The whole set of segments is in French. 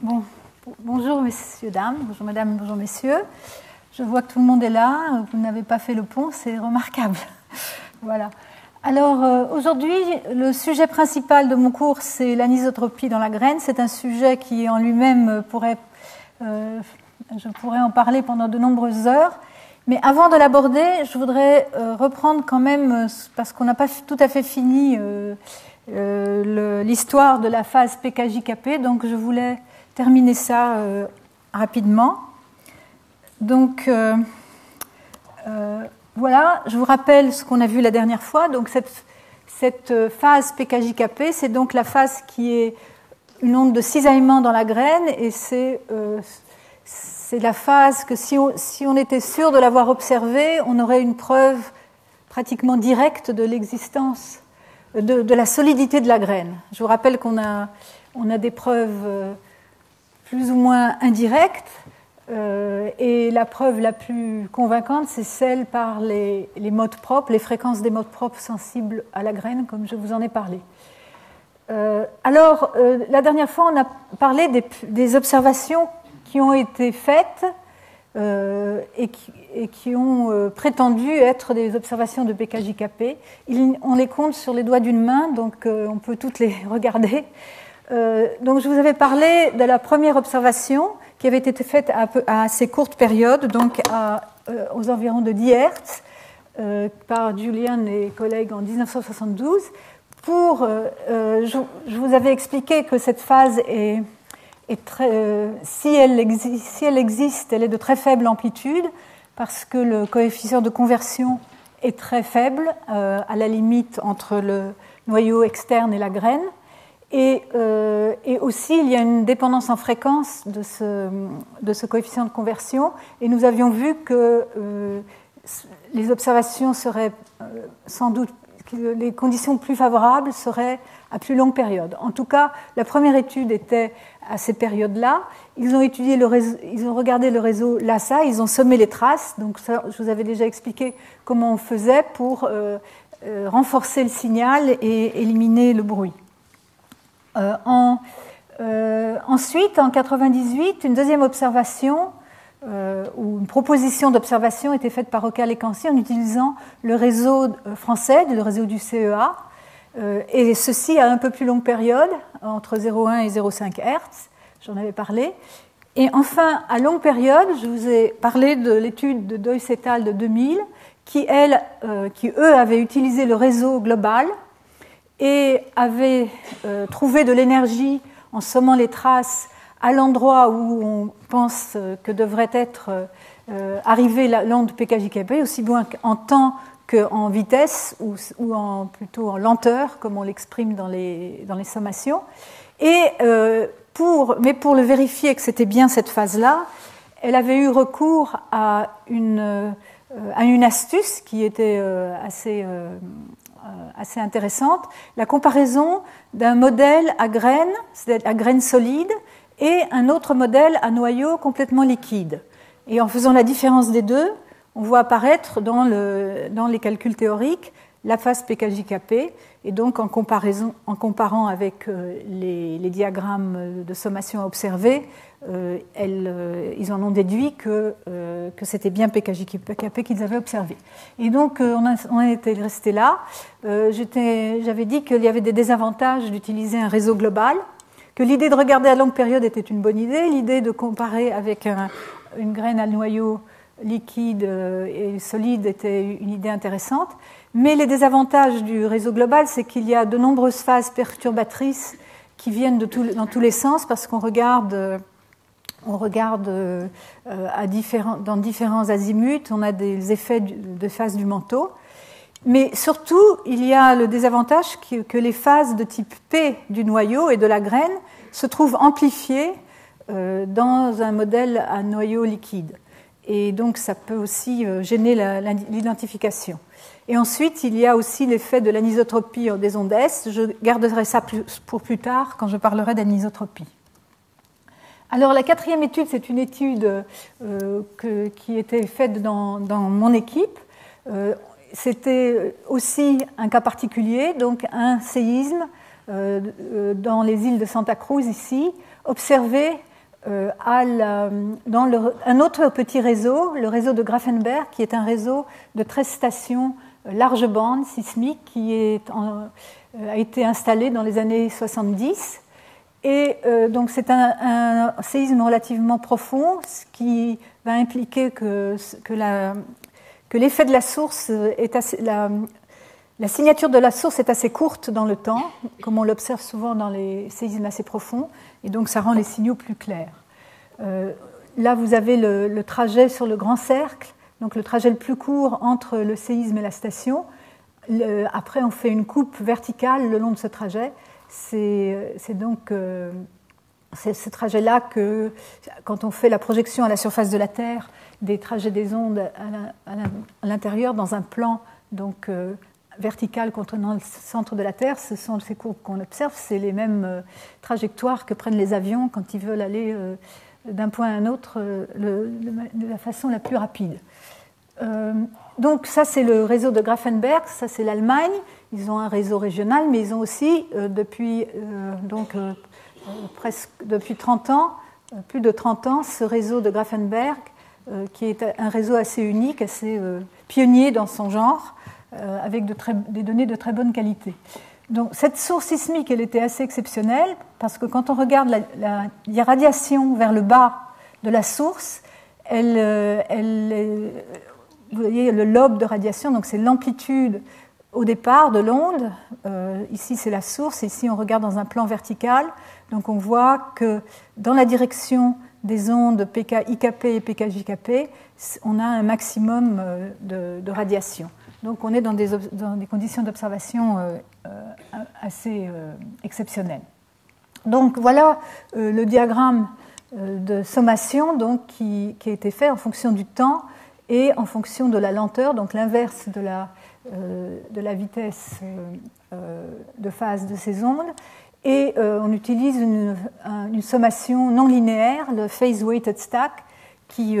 Bon, bonjour messieurs, dames, bonjour mesdames, bonjour messieurs. Je vois que tout le monde est là, vous n'avez pas fait le pont, c'est remarquable. Voilà. Alors aujourd'hui, le sujet principal de mon cours, c'est l'anisotropie dans la graine. C'est un sujet qui en lui-même je pourrais en parler pendant de nombreuses heures. Mais avant de l'aborder, je voudrais reprendre quand même, parce qu'on n'a pas tout à fait fini l'histoire de la phase PKJKP, donc je voulais terminer ça rapidement. Donc voilà, je vous rappelle ce qu'on a vu la dernière fois. Donc cette phase PKJKP, c'est donc la phase qui est une onde de cisaillement dans la graine, et c'est la phase que si on était sûr de l'avoir observée, on aurait une preuve pratiquement directe de l'existence, de la solidité de la graine. Je vous rappelle qu'on a des preuves plus ou moins indirectes, et la preuve la plus convaincante, c'est celle par les modes propres, les fréquences des modes propres sensibles à la graine, comme je vous en ai parlé. Alors, la dernière fois, on a parlé des observations qui ont été faites et qui ont prétendu être des observations de PKJKP. On les compte sur les doigts d'une main, donc on peut toutes les regarder. Donc je vous avais parlé de la première observation qui avait été faite à assez courte période, donc aux environs de 10 Hz, par Julian et collègues en 1972. Je vous avais expliqué que cette phase si elle existe, elle est de très faible amplitude, parce que le coefficient de conversion est très faible, à la limite entre le noyau externe et la graine. Et aussi, il y a une dépendance en fréquence de ce coefficient de conversion. Et nous avions vu que les observations seraient sans doute, que les conditions plus favorables seraient à plus longue période. En tout cas, la première étude était à ces périodes-là. Ils ont étudié le réseau, ils ont regardé le réseau LASA, ils ont sommé les traces. Donc ça, je vous avais déjà expliqué comment on faisait pour renforcer le signal et éliminer le bruit. Ensuite, en 1998, une deuxième observation ou une proposition d'observation était faite par Ocal et Kansi en utilisant le réseau français, le réseau du CEA, et ceci à un peu plus longue période, entre 0,1 et 0,5 Hz, j'en avais parlé. Et enfin, à longue période, je vous ai parlé de l'étude de Deuys et al. De 2000, qui eux avaient utilisé le réseau global et avaient trouvé de l'énergie en sommant les traces à l'endroit où on pense que devrait être arrivée l'onde PKJKP, aussi bien en temps qu'en vitesse ou plutôt en lenteur, comme on l'exprime dans les sommations. Mais pour le vérifier que c'était bien cette phase-là, elle avait eu recours à une astuce qui était assez intéressante, la comparaison d'un modèle à graines, c'est-à-dire à graines solides, et un autre modèle à noyau complètement liquide. Et en faisant la différence des deux, on voit apparaître dans les calculs théoriques la phase PKJKP, et donc en comparant avec les diagrammes de sommation à observer, ils en ont déduit que c'était bien PKJKP qu'ils avaient observé. Et donc on était resté là. J'avais dit qu'il y avait des désavantages d'utiliser un réseau global, que l'idée de regarder à longue période était une bonne idée, l'idée de comparer avec une graine à noyau liquide et solide était une idée intéressante. Mais les désavantages du réseau global, c'est qu'il y a de nombreuses phases perturbatrices qui viennent dans tous les sens, parce qu'on regarde dans différents azimuts, on a des effets de phase du manteau. Mais surtout, il y a le désavantage que les phases de type P du noyau et de la graine se trouvent amplifiées dans un modèle à noyau liquide. Et donc, ça peut aussi gêner l'identification. Et ensuite, il y a aussi l'effet de l'anisotropie des ondes S. Je garderai ça pour plus tard, quand je parlerai d'anisotropie. Alors, la quatrième étude, c'est une étude qui était faite dans mon équipe. C'était aussi un cas particulier, donc un séisme dans les îles de Santa Cruz, ici, observé un autre petit réseau, le réseau de Grafenberg, qui est un réseau de 13 stations large bande sismique qui a été installé dans les années 70. Et donc c'est un séisme relativement profond, ce qui va impliquer que l'effet de la source est assez, la signature de la source est assez courte dans le temps, comme on l'observe souvent dans les séismes assez profonds, et donc ça rend les signaux plus clairs. Là, vous avez le trajet sur le grand cercle, donc le trajet le plus court entre le séisme et la station. Après, on fait une coupe verticale le long de ce trajet. C'est donc ce trajet-là que, quand on fait la projection à la surface de la Terre des trajets des ondes à l'intérieur, dans un plan donc, vertical contenant le centre de la Terre, ce sont ces courbes qu'on observe, c'est les mêmes trajectoires que prennent les avions quand ils veulent aller d'un point à un autre de la façon la plus rapide. Donc ça, c'est le réseau de Grafenberg, ça c'est l'Allemagne. Ils ont un réseau régional, mais ils ont aussi, depuis 30 ans, plus de 30 ans, ce réseau de Grafenberg, qui est un réseau assez unique, assez pionnier dans son genre, avec des données de très bonne qualité. Donc cette source sismique, elle était assez exceptionnelle, parce que quand on regarde l'irradiation vers le bas de la source, vous voyez le lobe de radiation, donc c'est l'amplitude au départ de l'onde. Ici c'est la source, ici on regarde dans un plan vertical, donc on voit que dans la direction des ondes PK-IKP et PK-JKP, on a un maximum de radiation. Donc on est dans des conditions d'observation assez exceptionnelles. Donc voilà le diagramme de sommation donc, qui a été fait en fonction du temps et en fonction de la lenteur, donc l'inverse de la vitesse de phase de ces ondes. Et on utilise une sommation non linéaire, le Phase Weighted Stack, qui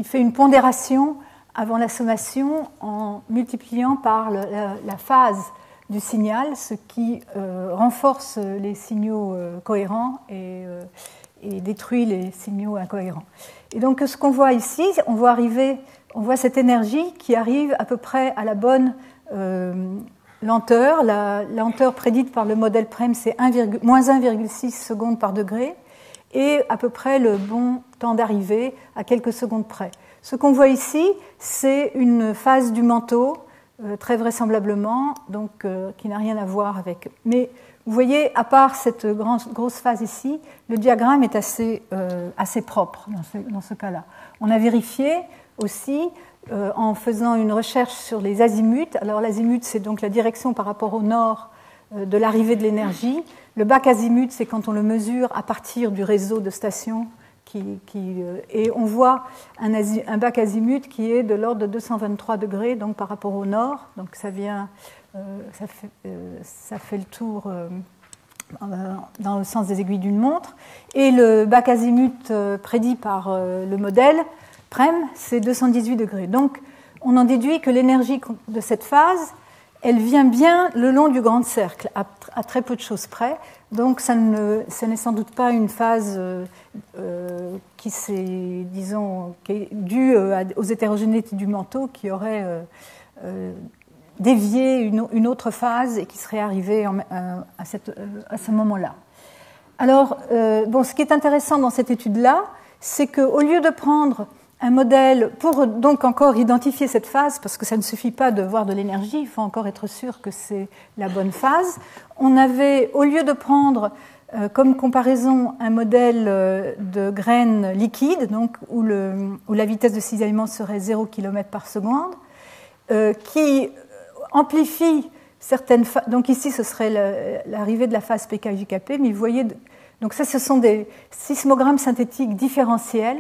fait une pondération avant la sommation en multipliant par la phase du signal, ce qui renforce les signaux cohérents et détruit les signaux incohérents. Et donc ce qu'on voit ici, on voit cette énergie qui arrive à peu près à la bonne lenteur. La lenteur prédite par le modèle PREM, c'est moins 1,6 secondes par degré, et à peu près le bon temps d'arrivée à quelques secondes près. Ce qu'on voit ici, c'est une phase du manteau, très vraisemblablement, donc, qui n'a rien à voir avec. Mais vous voyez, à part cette grosse phase ici, le diagramme est assez propre dans ce cas-là. On a vérifié aussi en faisant une recherche sur les azimuts. Alors l'azimut, c'est donc la direction par rapport au nord de l'arrivée de l'énergie. Le bac azimut, c'est quand on le mesure à partir du réseau de stations. Et on voit un bac azimut qui est de l'ordre de 223 degrés, donc par rapport au nord. Donc ça fait le tour dans le sens des aiguilles d'une montre. Et le bac azimut prédit par le modèle PREM, c'est 218 degrés. Donc on en déduit que l'énergie de cette phase, elle vient bien le long du grand cercle, à très peu de choses près. Donc ce n'est sans doute pas une phase qui est due aux hétérogénéités du manteau, qui aurait dévié une autre phase et qui serait arrivée à ce moment-là. Alors, ce qui est intéressant dans cette étude-là, c'est qu'au lieu de prendre un modèle pour donc encore identifier cette phase, parce que ça ne suffit pas de voir de l'énergie, il faut encore être sûr que c'est la bonne phase. On avait, au lieu de prendre comme comparaison un modèle de graines liquides, donc où la vitesse de cisaillement serait 0 km par seconde, qui amplifie certaines phases. Donc ici, ce serait l'arrivée de la phase PK-JKP, mais vous voyez, donc ça, ce sont des sismogrammes synthétiques différentiels.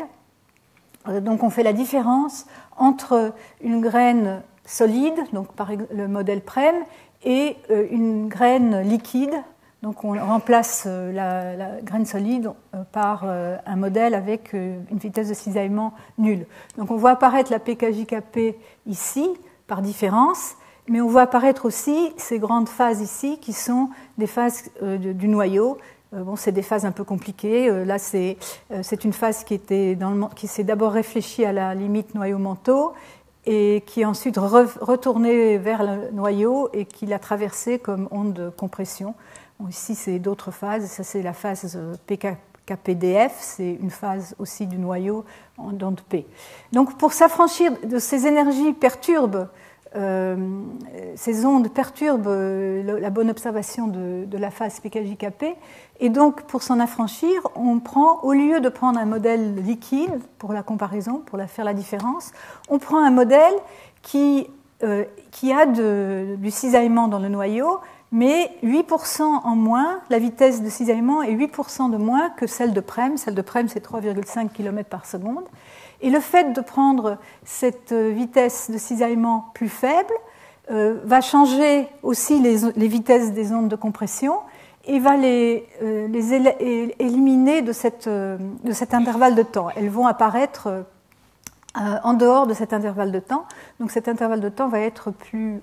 Donc on fait la différence entre une graine solide, donc par le modèle PREM, et une graine liquide. Donc on remplace la graine solide par un modèle avec une vitesse de cisaillement nulle. Donc on voit apparaître la PK-JKP ici par différence, mais on voit apparaître aussi ces grandes phases ici qui sont des phases du noyau, Bon, c'est des phases un peu compliquées. Là, c'est une phase qui s'est d'abord réfléchie à la limite noyau-manteau et qui est ensuite retournée vers le noyau et qui l'a traversé comme onde de compression. Bon, ici, c'est d'autres phases. Ça, c'est la phase PKPDF. C'est une phase aussi du noyau en onde P. Donc, pour s'affranchir de ces énergies ces ondes perturbent la bonne observation de la phase PKJKP. Et donc, pour s'en affranchir, on prend, au lieu de prendre un modèle liquide pour la comparaison, pour faire la différence, on prend un modèle qui a du cisaillement dans le noyau, mais 8% en moins, la vitesse de cisaillement est 8% de moins que celle de Prem. Celle de Prem, c'est 3,5 km par seconde. Et le fait de prendre cette vitesse de cisaillement plus faible va changer aussi les vitesses des ondes de compression et va les éliminer de cet intervalle de temps. Elles vont apparaître en dehors de cet intervalle de temps. Donc cet intervalle de temps va être plus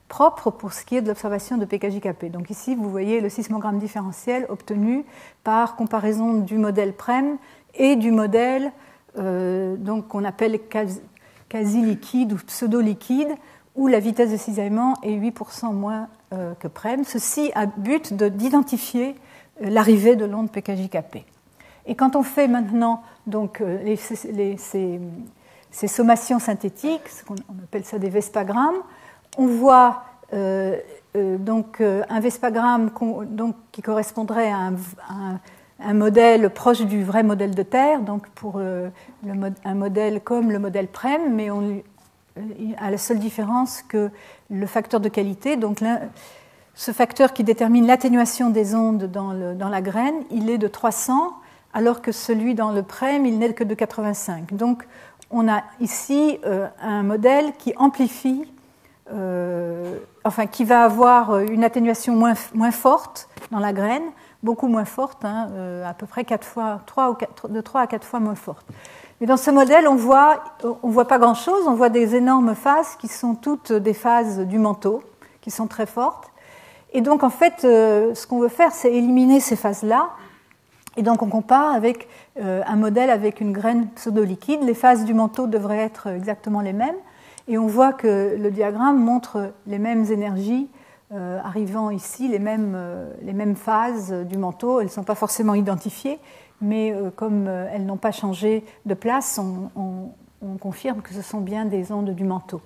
propre pour ce qui est de l'observation de PKJKP. Donc ici, vous voyez le sismogramme différentiel obtenu par comparaison du modèle Prem et du modèle donc qu'on appelle quasi-liquide ou pseudo-liquide, où la vitesse de cisaillement est 8% moins que Prem. Ceci a but d'identifier l'arrivée de l'onde PKJKP. Et quand on fait maintenant donc, ces sommations synthétiques, on appelle ça des vespagrammes, on voit donc, un vespagramme qui correspondrait à un modèle proche du vrai modèle de Terre, donc pour un modèle comme le modèle Prem, mais à la seule différence que le facteur de qualité, donc ce facteur qui détermine l'atténuation des ondes dans la graine, il est de 300, alors que celui dans le Prem, il n'est que de 85. Donc on a ici un modèle qui amplifie, qui va avoir une atténuation moins forte dans la graine, beaucoup moins forte, à peu près 3 à 4 fois moins forte. Mais dans ce modèle, on voit pas grand-chose, on voit des énormes phases qui sont toutes des phases du manteau, qui sont très fortes. Et donc, en fait, ce qu'on veut faire, c'est éliminer ces phases-là. Et donc, on compare avec un modèle avec une graine pseudo-liquide. Les phases du manteau devraient être exactement les mêmes. Et on voit que le diagramme montre les mêmes énergies arrivant ici, les mêmes phases du manteau. Elles ne sont pas forcément identifiées, mais comme elles n'ont pas changé de place, on confirme que ce sont bien des ondes du manteau.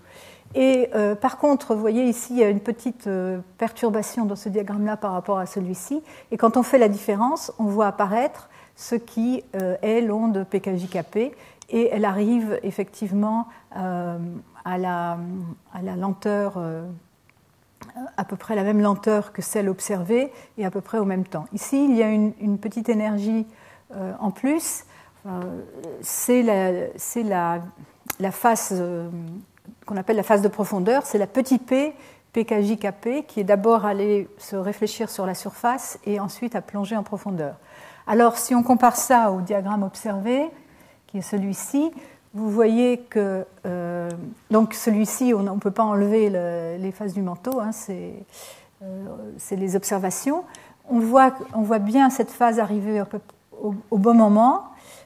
Et par contre, vous voyez ici, il y a une petite perturbation dans ce diagramme-là par rapport à celui-ci. Et quand on fait la différence, on voit apparaître ce qui est l'onde PKJKP, et elle arrive effectivement à la lenteur, à peu près la même lenteur que celle observée, et à peu près au même temps. Ici, il y a une petite énergie en plus. C'est la phase qu'on appelle la phase de profondeur, c'est la petit p PKJKP qui est d'abord allé se réfléchir sur la surface et ensuite à plonger en profondeur. Alors si on compare ça au diagramme observé, qui est celui-ci, vous voyez que donc celui-ci, on ne peut pas enlever les phases du manteau, c'est les observations. On voit bien cette phase arriver au bon moment,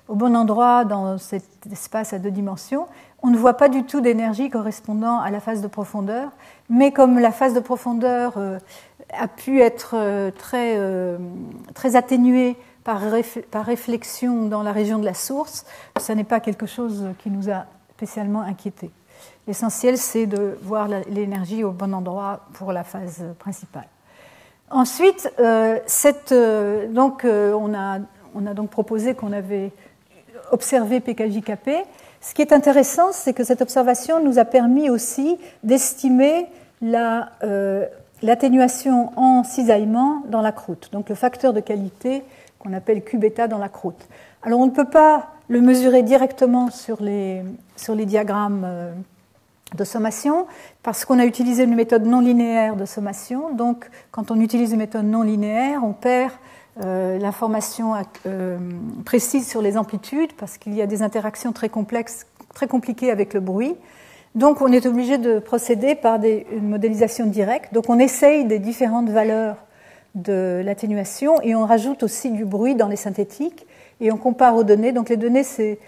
au bon endroit dans cet espace à 2 dimensions. On ne voit pas du tout d'énergie correspondant à la phase de profondeur, mais comme la phase de profondeur a pu être très atténuée par réflexion dans la région de la source, ça n'est pas quelque chose qui nous a spécialement inquiétés. L'essentiel, c'est de voir l'énergie au bon endroit pour la phase principale. Ensuite, on a donc proposé qu'on avait observé PKJKP. Ce qui est intéressant, c'est que cette observation nous a permis aussi d'estimer l'atténuation en cisaillement dans la croûte, donc le facteur de qualité qu'on appelle Q-bêta dans la croûte. Alors on ne peut pas le mesurer directement sur les diagrammes de sommation parce qu'on a utilisé une méthode non linéaire de sommation. Donc quand on utilise une méthode non linéaire, on perd l'information précise sur les amplitudes parce qu'il y a des interactions très complexes, très compliquées avec le bruit. Donc on est obligé de procéder par une modélisation directe. Donc on essaye des différentes valeurs de l'atténuation, et on rajoute aussi du bruit dans les synthétiques, et on compare aux données. Donc les données, c'est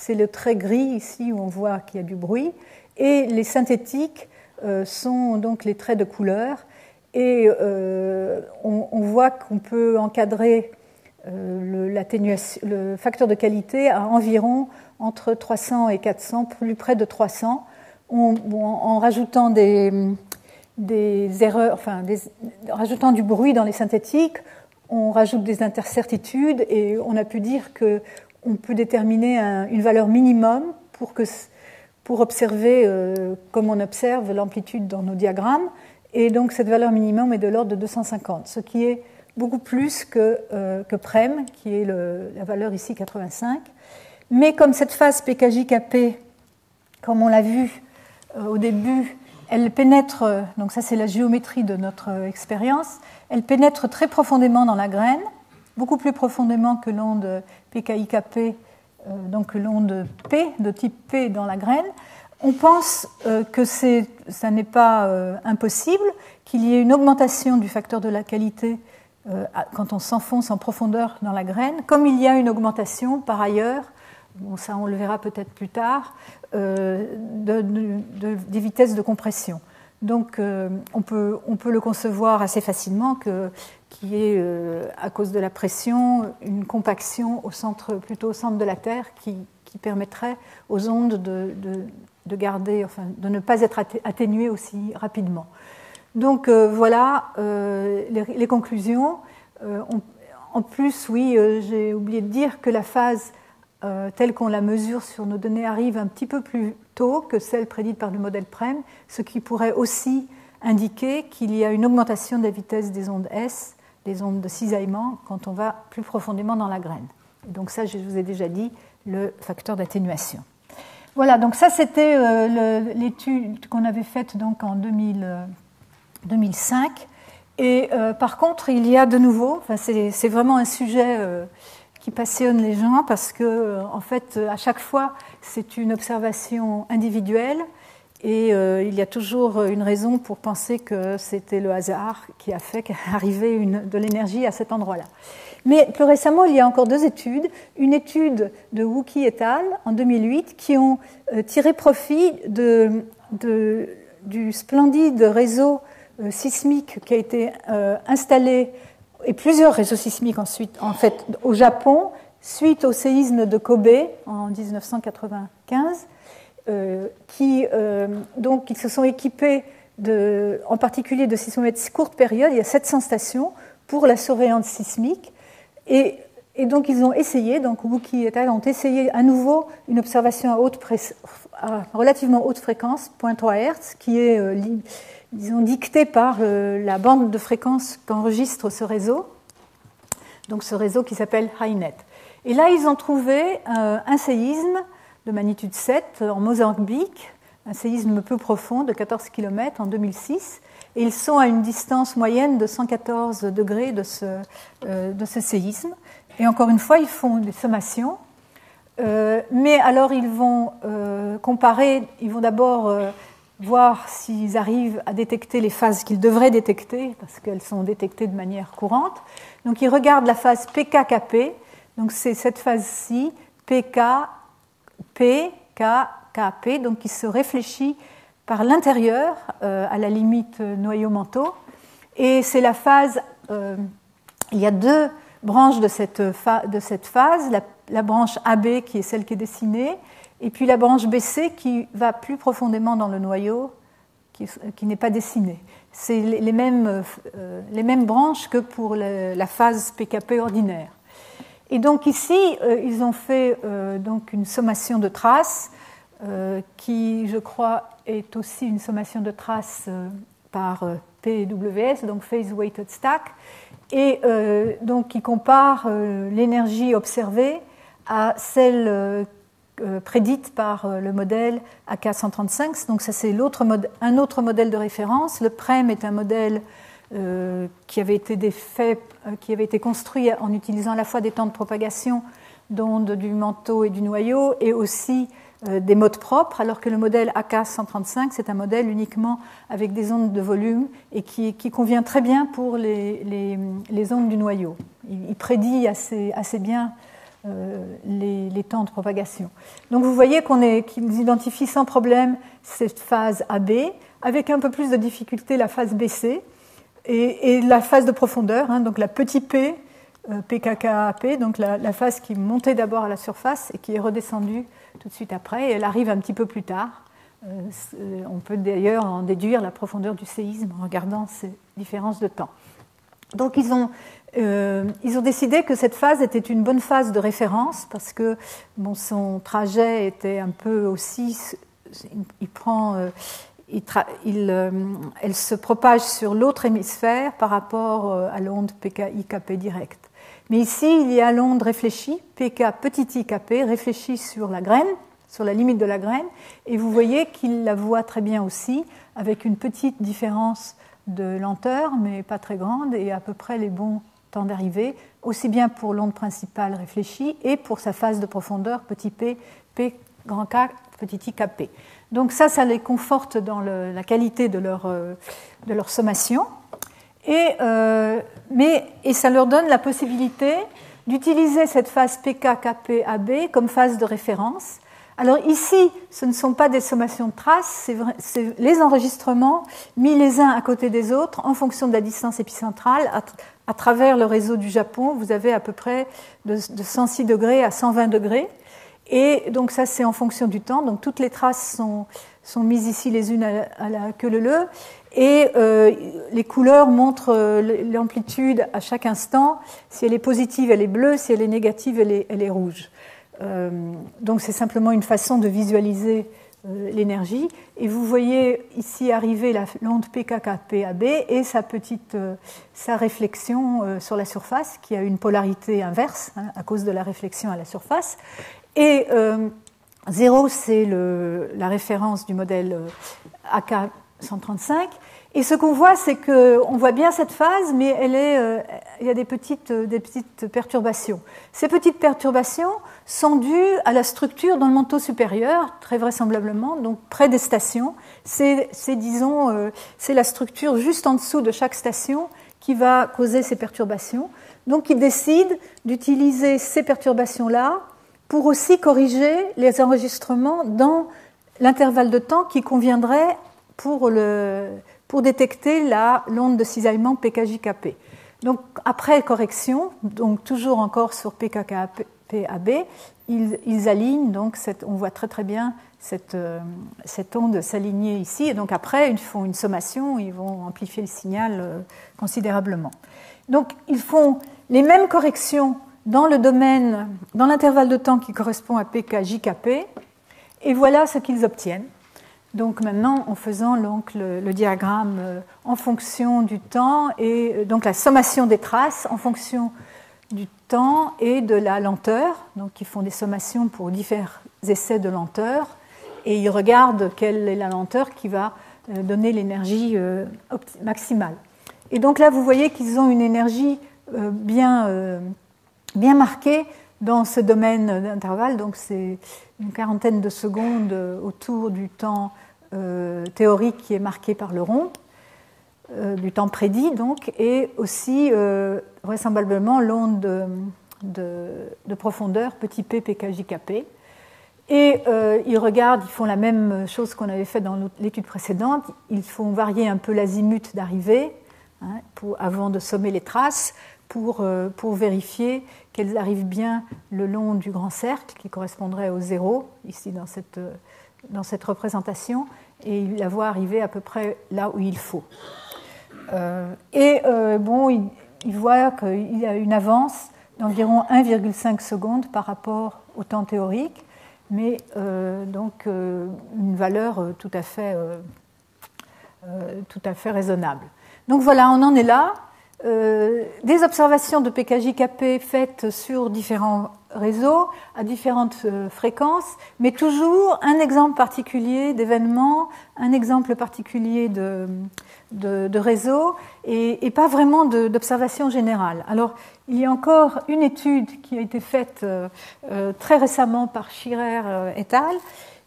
le trait gris ici où on voit qu'il y a du bruit, et les synthétiques sont donc les traits de couleur, et on voit qu'on peut encadrer le facteur de qualité à environ entre 300 et 400, plus près de 300, en rajoutant des erreurs, rajoutant du bruit dans les synthétiques, on rajoute des intercertitudes et on a pu dire qu'on peut déterminer une valeur minimum pour observer, comme on observe l'amplitude dans nos diagrammes. Et donc cette valeur minimum est de l'ordre de 250, ce qui est beaucoup plus que Prem, qui est la valeur ici 85. Mais comme cette phase PKJKP, comme on l'a vu au début, elle pénètre, donc ça c'est la géométrie de notre expérience, elle pénètre très profondément dans la graine, beaucoup plus profondément que l'onde PKIKP, donc l'onde P, de type P dans la graine. On pense que ça n'est pas impossible, qu'il y ait une augmentation du facteur de la qualité quand on s'enfonce en profondeur dans la graine, comme il y a une augmentation par ailleurs, bon, ça on le verra peut-être plus tard, des vitesses de compression. Donc on peut le concevoir assez facilement qu'il y ait, à cause de la pression, une compaction plutôt au centre de la Terre qui permettrait aux ondes de garder, de ne pas être atténuées aussi rapidement. Donc voilà les conclusions. En plus, oui, j'ai oublié de dire que la phase telle qu'on la mesure sur nos données arrive un petit peu plus tôt que celle prédite par le modèle Prem, ce qui pourrait aussi indiquer qu'il y a une augmentation de la vitesse des ondes S, des ondes de cisaillement, quand on va plus profondément dans la graine. Et donc ça, je vous ai déjà dit, le facteur d'atténuation. Voilà, donc ça c'était l'étude qu'on avait faite donc en 2005. Et par contre, il y a de nouveau, c'est vraiment un sujet qui passionne les gens parce que, en fait, à chaque fois, c'est une observation individuelle et il y a toujours une raison pour penser que c'était le hasard qui a fait qu'arrivait de l'énergie à cet endroit-là. Mais plus récemment, il y a encore deux études. Une étude de Wookie et al. En 2008 qui ont tiré profit du splendide réseau sismique qui a été installé, et plusieurs réseaux sismiques ensuite, en fait, au Japon, suite au séisme de Kobe en 1995, qui se sont équipés en particulier de sismomètres courte période. Il y a 700 stations pour la surveillance sismique. Et donc ils ont essayé, donc Wookie et al. Ont essayé à nouveau une observation à relativement haute fréquence, 0.3 Hz, qui est dictée par la bande de fréquence qu'enregistre ce réseau, donc ce réseau qui s'appelle HyNet. Et là, ils ont trouvé un séisme de magnitude 7 en Mozambique, un séisme peu profond de 14 km en 2006, et ils sont à une distance moyenne de 114 degrés de ce séisme. Et encore une fois, ils font des sommations, mais alors ils vont comparer, ils vont d'abord voir s'ils arrivent à détecter les phases qu'ils devraient détecter, parce qu'elles sont détectées de manière courante. Donc ils regardent la phase PKKP, donc c'est cette phase-ci, PKKP, donc qui se réfléchit par l'intérieur à la limite noyau-manteau. Et c'est la phase, il y a deux branches de cette phase, la branche AB qui est celle qui est dessinée, et puis la branche BC qui va plus profondément dans le noyau, qui n'est pas dessinée. C'est les mêmes branches que pour la phase PKP ordinaire. Et donc ici, ils ont fait donc une sommation de traces, qui, je crois, est aussi une sommation de traces par PWS, donc Phase Weighted Stack, et donc qui compare l'énergie observée à celle prédite par le modèle AK135. Donc ça, c'est un autre modèle de référence. Le PREM est un modèle qui avait été construit en utilisant à la fois des temps de propagation d'ondes du manteau et du noyau, et aussi des modes propres, alors que le modèle AK135, c'est un modèle uniquement avec des ondes de volume et qui convient très bien pour les ondes du noyau. Il prédit assez bien les temps de propagation. Donc vous voyez qu'ils identifient sans problème cette phase AB, avec un peu plus de difficulté la phase BC, et la phase de profondeur, donc la petit p, PKKAP, donc la phase qui montait d'abord à la surface et qui est redescendue tout de suite après, et elle arrive un petit peu plus tard. On peut d'ailleurs en déduire la profondeur du séisme en regardant ces différences de temps. Donc ils ont décidé que cette phase était une bonne phase de référence parce que son trajet était un peu aussi... elle se propage sur l'autre hémisphère par rapport à l'onde PKIKP directe. Mais ici, il y a l'onde réfléchie, PK petit IKP, réfléchie sur la graine, sur la limite de la graine, et vous voyez qu'il la voit très bien aussi, avec une petite différence de lenteur, mais pas très grande, et à peu près les bons temps d'arrivée, aussi bien pour l'onde principale réfléchie et pour sa phase de profondeur, petit p, p grand K, petit IKP. Donc ça les conforte dans la qualité de leur sommation. Et ça leur donne la possibilité d'utiliser cette phase PK-KP-AB comme phase de référence. Alors ici, ce ne sont pas des sommations de traces, c'est les enregistrements mis les uns à côté des autres en fonction de la distance épicentrale à travers le réseau du Japon. Vous avez à peu près de 106 degrés à 120 degrés. Et donc ça, c'est en fonction du temps. Donc toutes les traces sont mises ici les unes à la queue leu. Et les couleurs montrent l'amplitude à chaque instant. Si elle est positive, elle est bleue. Si elle est négative, elle est rouge. Donc c'est simplement une façon de visualiser l'énergie. Et vous voyez ici arriver l'onde PKKPAB et sa réflexion sur la surface, qui a une polarité inverse à cause de la réflexion à la surface. Et 0, c'est la référence du modèle AK135. Et ce qu'on voit, c'est qu'on voit bien cette phase, mais il y a des petites perturbations. Ces petites perturbations sont dues à la structure dans le manteau supérieur, très vraisemblablement, donc près des stations. C'est la structure juste en dessous de chaque station qui va causer ces perturbations. Donc ils décident d'utiliser ces perturbations-là pour aussi corriger les enregistrements dans l'intervalle de temps qui conviendrait pour détecter l'onde de cisaillement PKJKP. Donc après correction, donc toujours encore sur PKKPAB, ils alignent, donc on voit très très bien cette onde s'aligner ici, et donc après ils font une sommation, ils vont amplifier le signal considérablement. Donc ils font les mêmes corrections dans l'intervalle de temps qui correspond à PKJKP, et voilà ce qu'ils obtiennent. Donc maintenant, en faisant le diagramme en fonction du temps, et donc la sommation des traces en fonction du temps et de la lenteur, donc ils font des sommations pour divers essais de lenteur, et ils regardent quelle est la lenteur qui va donner l'énergie maximale. Et donc là, vous voyez qu'ils ont une énergie bien marquée dans ce domaine d'intervalle, donc c'est une quarantaine de secondes autour du temps théorique qui est marqué par le rond, du temps prédit donc, et aussi vraisemblablement l'onde de profondeur petit p PKJKP. Et ils font la même chose qu'on avait fait dans l'étude précédente, ils font varier un peu l'azimut d'arrivée avant de sommer les traces, pour vérifier qu'elles arrivent bien le long du grand cercle qui correspondrait au 0, ici dans cette représentation, et la voient arriver à peu près là où il faut. Ils voient qu'il y a une avance d'environ 1,5 secondes par rapport au temps théorique, mais donc une valeur tout à fait raisonnable. Donc voilà, on en est là. Des observations de PKJKP faites sur différents réseaux à différentes fréquences, mais toujours un exemple particulier d'événement, un exemple particulier de réseau, et pas vraiment d'observation générale. Alors, il y a encore une étude qui a été faite très récemment par Schirer et al.,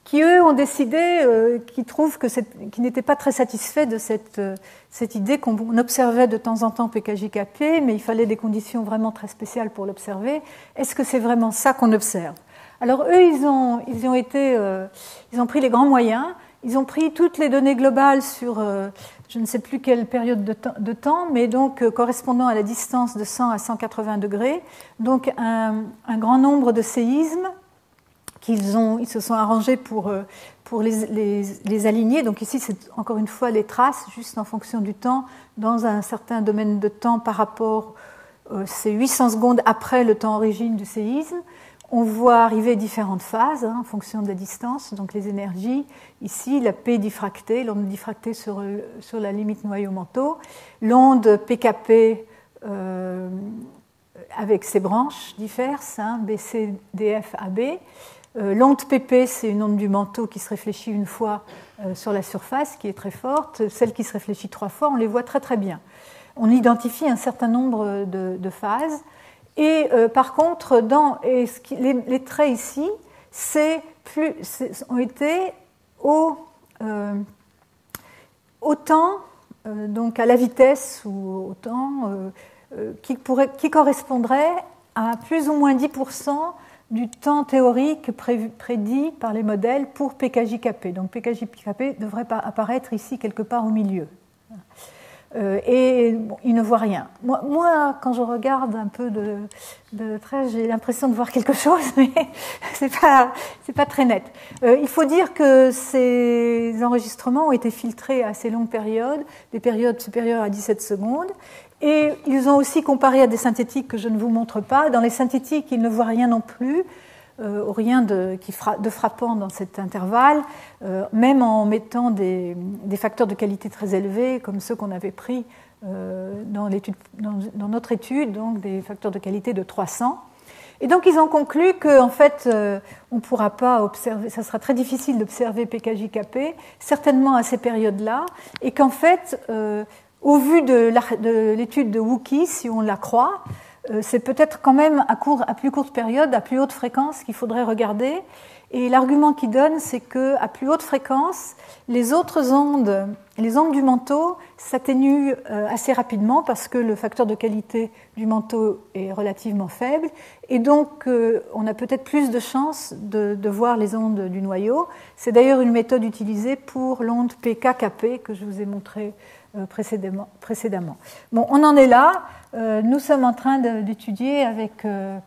qui, eux, ont décidé, qui trouvent qu'ils n'étaient pas très satisfaits de cette idée qu'on observait de temps en temps PKJKP, mais il fallait des conditions vraiment très spéciales pour l'observer. Est-ce que c'est vraiment ça qu'on observe? Alors, eux, ils ont pris les grands moyens, ils ont pris toutes les données globales sur, je ne sais plus quelle période de temps, mais donc correspondant à la distance de 100 à 180 degrés, donc un grand nombre de séismes, ils se sont arrangés pour les aligner. Donc ici, c'est encore une fois les traces, juste en fonction du temps, dans un certain domaine de temps par rapport, c'est 800 secondes après le temps origine du séisme. On voit arriver différentes phases en fonction de la distance, donc les énergies. Ici, la P diffractée, l'onde diffractée sur la limite noyau-manteau, l'onde PKP avec ses branches diverses, BC, DF, AB. L'onde PP, c'est une onde du manteau qui se réfléchit une fois sur la surface, qui est très forte. Celle qui se réfléchit 3 fois, on les voit très très bien. On identifie un certain nombre de phases. Et par contre, les traits ici, ont été au temps, donc à la vitesse ou au temps, qui correspondrait à plus ou moins 10% du temps théorique prédit par les modèles pour PKJKP. Donc PKJKP devrait apparaître ici quelque part au milieu. Et bon, il ne voit rien. Moi, quand je regarde un peu de près, j'ai l'impression de voir quelque chose, mais c'est pas très net. Il faut dire que ces enregistrements ont été filtrés à assez longues périodes, des périodes supérieures à 17 secondes, et ils ont aussi comparé à des synthétiques que je ne vous montre pas. Dans les synthétiques, ils ne voient rien non plus. Rien de frappant dans cet intervalle, même en mettant des facteurs de qualité très élevés, comme ceux qu'on avait pris dans notre étude, donc des facteurs de qualité de 300. Et donc ils ont conclu qu'en fait, on ne pourra pas observer, ça sera très difficile d'observer PKJKP, certainement à ces périodes-là, et qu'en fait, au vu de l'étude de Wookie, si on la croit, c'est peut-être quand même à plus courte période, à plus haute fréquence qu'il faudrait regarder. Et l'argument qu'il donne, c'est qu'à plus haute fréquence, les autres ondes, les ondes du manteau s'atténuent assez rapidement parce que le facteur de qualité du manteau est relativement faible. Et donc, on a peut-être plus de chances de voir les ondes du noyau. C'est d'ailleurs une méthode utilisée pour l'onde PKKP que je vous ai montrée précédemment. Bon, on en est là. Nous sommes en train d'étudier avec un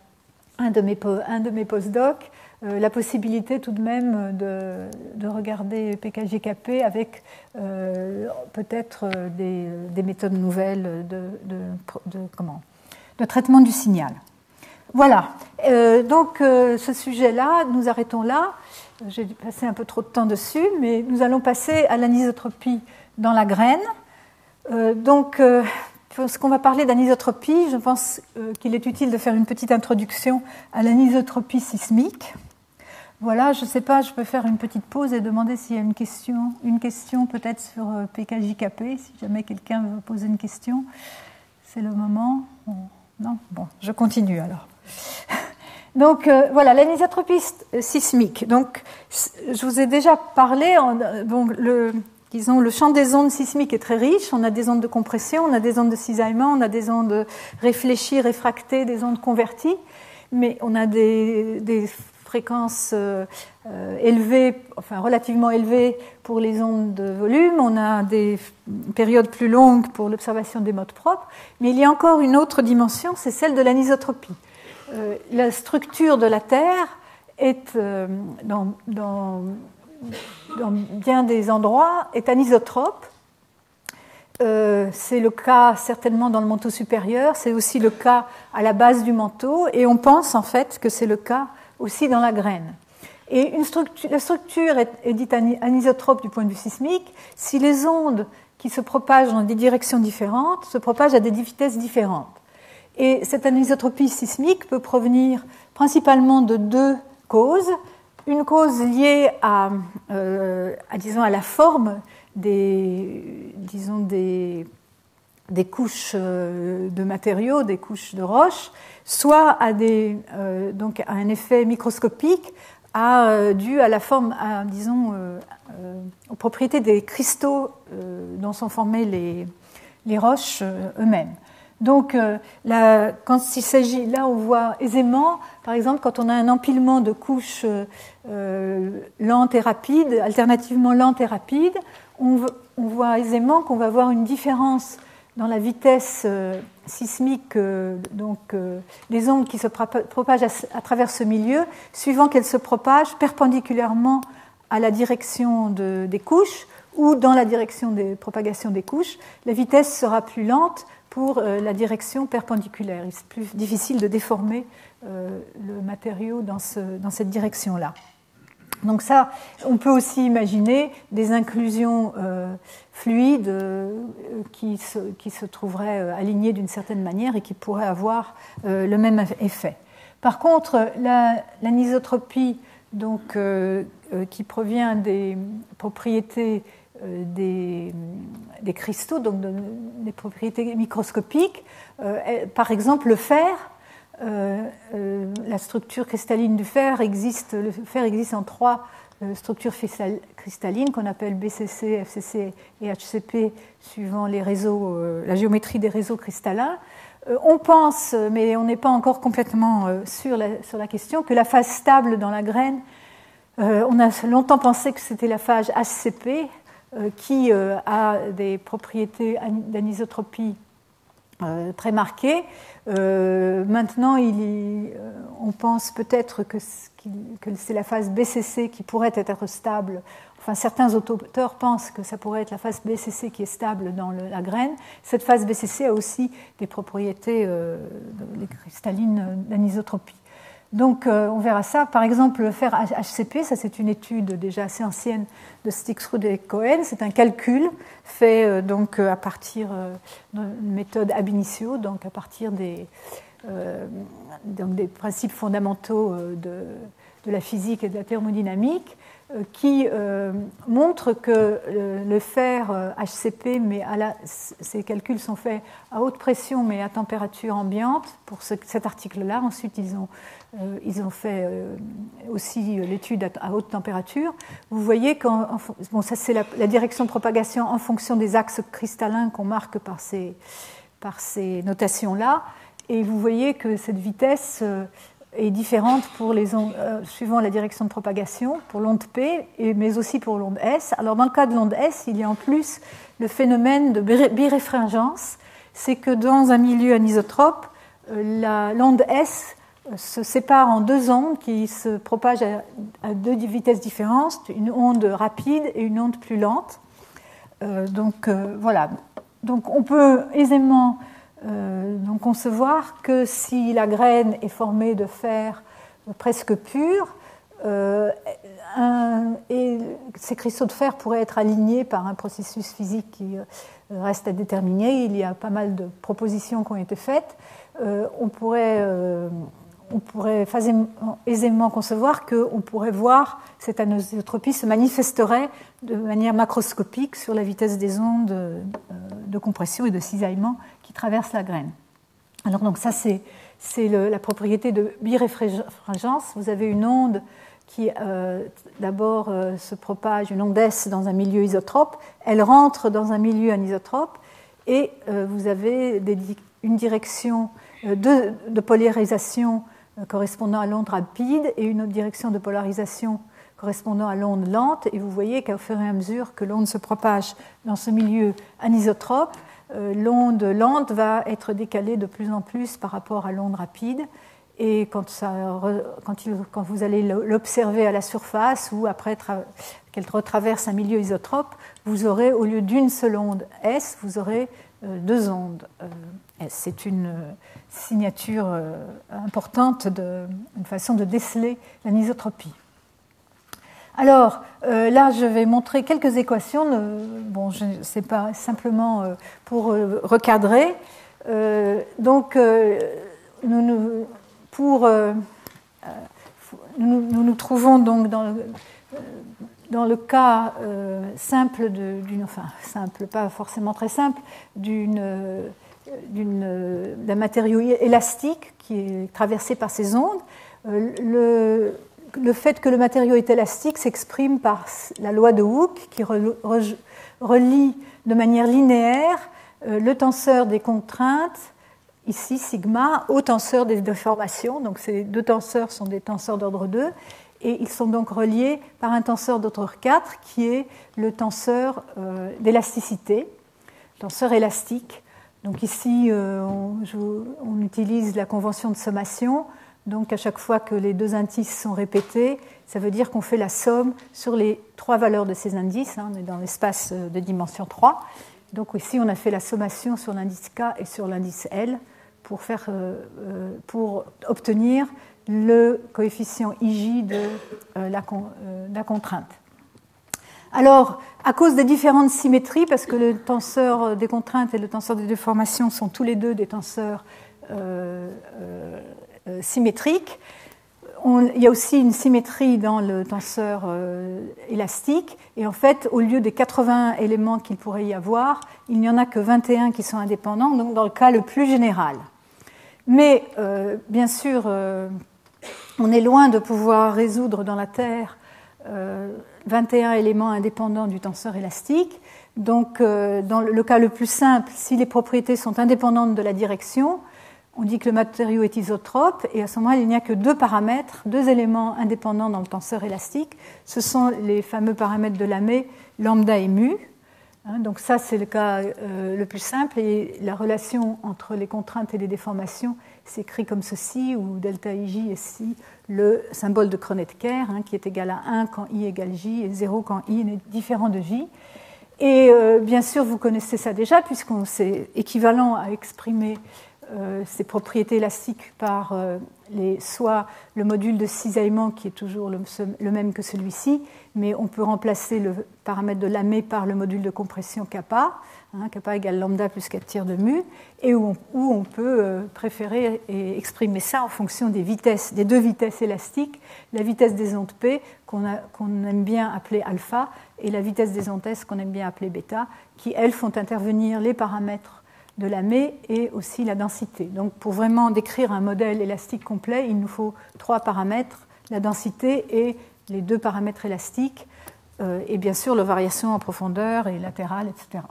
de mes postdocs la possibilité tout de même de regarder PKJKP avec peut-être des méthodes nouvelles de traitement du signal. Voilà. Donc ce sujet-là, nous arrêtons là. J'ai passé un peu trop de temps dessus, mais nous allons passer à l'anisotropie dans la graine. Puisqu'on va parler d'anisotropie, je pense qu'il est utile de faire une petite introduction à l'anisotropie sismique. Voilà, je ne sais pas, je peux faire une petite pause et demander s'il y a une question peut-être sur PKJKP, si jamais quelqu'un veut poser une question. C'est le moment. Non ? Bon, je continue alors. Donc voilà, l'anisotropie sismique. Donc, je vous ai déjà parlé, disons, le champ des ondes sismiques est très riche. On a des ondes de compression, on a des ondes de cisaillement, on a des ondes réfléchies, réfractées, des ondes converties. Mais on a des fréquences élevées, enfin relativement élevées pour les ondes de volume. On a des périodes plus longues pour l'observation des modes propres. Mais il y a encore une autre dimension, c'est celle de l'anisotropie. La structure de la Terre est dans bien des endroits, est anisotrope. C'est le cas certainement dans le manteau supérieur, c'est aussi le cas à la base du manteau, et on pense en fait que c'est le cas aussi dans la graine. Et la structure est dite anisotrope du point de vue sismique si les ondes qui se propagent dans des directions différentes se propagent à des vitesses différentes. Et cette anisotropie sismique peut provenir principalement de deux causes. Une cause liée disons, à la forme des couches de matériaux, des couches de roches, soit donc à un effet microscopique dû à la forme, aux propriétés des cristaux dont sont formées les roches eux-mêmes. Donc, quand il s'agit, là, on voit aisément, par exemple, quand on a un empilement de couches lentes et rapides, alternativement lentes et rapides, on voit aisément qu'on va avoir une différence dans la vitesse sismique, des ondes qui se propagent à travers ce milieu, suivant qu'elles se propagent perpendiculairement à la direction des couches ou dans la direction des propagations des couches. La vitesse sera plus lente pour la direction perpendiculaire. C'est plus difficile de déformer le matériau dans cette direction-là. Donc ça, on peut aussi imaginer des inclusions fluides qui se trouveraient alignées d'une certaine manière et qui pourraient avoir le même effet. Par contre, l'anisotropie donc, qui provient des propriétés des cristaux, donc des propriétés microscopiques, par exemple le fer, la structure cristalline du fer existe. Le fer existe en trois structures cristallines qu'on appelle BCC, FCC et HCP suivant les réseaux, la géométrie des réseaux cristallins. On pense, mais on n'est pas encore complètement sur la question, que la phase stable dans la graine, on a longtemps pensé que c'était la phase HCP qui a des propriétés d'anisotropie très marquées. Maintenant, on pense peut-être que c'est la phase BCC qui pourrait être stable. Enfin, certains auteurs pensent que ça pourrait être la phase BCC qui est stable dans la graine. Cette phase BCC a aussi des propriétés cristallines d'anisotropie. Donc, on verra ça. Par exemple, le fer HCP, ça c'est une étude déjà assez ancienne de Stixrud et Cohen. C'est un calcul fait donc à partir d'une méthode ab initio, donc à partir des principes fondamentaux de la physique et de la thermodynamique, qui montre que le fer HCP, mais ces calculs sont faits à haute pression mais à température ambiante pour cet article-là. Ensuite, ils ont fait aussi l'étude à haute température. Vous voyez ça c'est la direction de propagation en fonction des axes cristallins qu'on marque par ces notations-là. Et vous voyez que cette vitesse est différente pour les ondes, suivant la direction de propagation, pour l'onde P, mais aussi pour l'onde S. Alors dans le cas de l'onde S, il y a en plus le phénomène de biréfringence. C'est que dans un milieu anisotrope, l'onde S se sépare en deux ondes qui se propagent à deux vitesses différentes, une onde rapide et une onde plus lente. Voilà. Donc on peut aisément concevoir que si la graine est formée de fer presque pur, et ces cristaux de fer pourraient être alignés par un processus physique qui reste à déterminer. Il y a pas mal de propositions qui ont été faites. On pourrait aisément concevoir qu'on pourrait voir cette anisotropie se manifesterait de manière macroscopique sur la vitesse des ondes de compression et de cisaillement qui traversent la graine. Alors donc ça c'est la propriété de biréfringence. Vous avez une onde qui d'abord se propage, une onde S dans un milieu isotrope, elle rentre dans un milieu anisotrope et vous avez une direction de polarisation correspondant à l'onde rapide et une autre direction de polarisation correspondant à l'onde lente. Et vous voyez qu'au fur et à mesure que l'onde se propage dans ce milieu anisotrope, l'onde lente va être décalée de plus en plus par rapport à l'onde rapide. Et quand vous allez l'observer à la surface ou après qu'elle retraverse un milieu isotrope, vous aurez, au lieu d'une seule onde S, vous aurez deux ondes S. C'est une signature importante, une façon de déceler l'anisotropie. Alors, là, je vais montrer quelques équations. Bon, c'est pas simplement pour recadrer. Donc, nous nous trouvons donc dans le cas simple enfin simple, pas forcément très simple, d'un matériau élastique qui est traversé par ces ondes. Le fait que le matériau est élastique s'exprime par la loi de Hooke qui relie de manière linéaire le tenseur des contraintes, ici sigma, au tenseur des déformations. Donc ces deux tenseurs sont des tenseurs d'ordre 2 et ils sont donc reliés par un tenseur d'ordre 4 qui est le tenseur d'élasticité, tenseur élastique. Donc ici on utilise la convention de sommation. Donc à chaque fois que les deux indices sont répétés, ça veut dire qu'on fait la somme sur les trois valeurs de ces indices. On est dans l'espace de dimension 3. Donc ici on a fait la sommation sur l'indice K et sur l'indice L pour obtenir le coefficient IJ de la contrainte. Alors, à cause des différentes symétries, parce que le tenseur des contraintes et le tenseur des déformations sont tous les deux des tenseurs symétriques, il y a aussi une symétrie dans le tenseur élastique, et en fait, au lieu des 80 éléments qu'il pourrait y avoir, il n'y en a que 21 qui sont indépendants, donc dans le cas le plus général. Mais, bien sûr, on est loin de pouvoir résoudre dans la Terre 21 éléments indépendants du tenseur élastique. Donc, dans le cas le plus simple, si les propriétés sont indépendantes de la direction, on dit que le matériau est isotrope, et à ce moment-là, il n'y a que deux paramètres, deux éléments indépendants dans le tenseur élastique. Ce sont les fameux paramètres de Lamé, lambda et mu. Donc ça, c'est le cas le plus simple, et la relation entre les contraintes et les déformations s'écrit comme ceci, où delta ij est ici le symbole de Kronecker, qui est égal à 1 quand i égale j, et 0 quand i est différent de j. Et bien sûr, vous connaissez ça déjà, puisqu'on c'est équivalent à exprimer ces propriétés élastiques par soit le module de cisaillement qui est toujours le même que celui-ci, mais on peut remplacer le paramètre de Lamé par le module de compression kappa, kappa égale lambda plus 4 tiers de mu, et où on peut préférer et exprimer ça en fonction des vitesses, des deux vitesses élastiques, la vitesse des ondes P qu'on aime bien appeler alpha et la vitesse des ondes S qu'on aime bien appeler bêta, qui elles font intervenir les paramètres de Lamé et aussi la densité. Donc pour vraiment décrire un modèle élastique complet, il nous faut trois paramètres, la densité et les deux paramètres élastiques, et bien sûr la variation en profondeur et latérale, etc.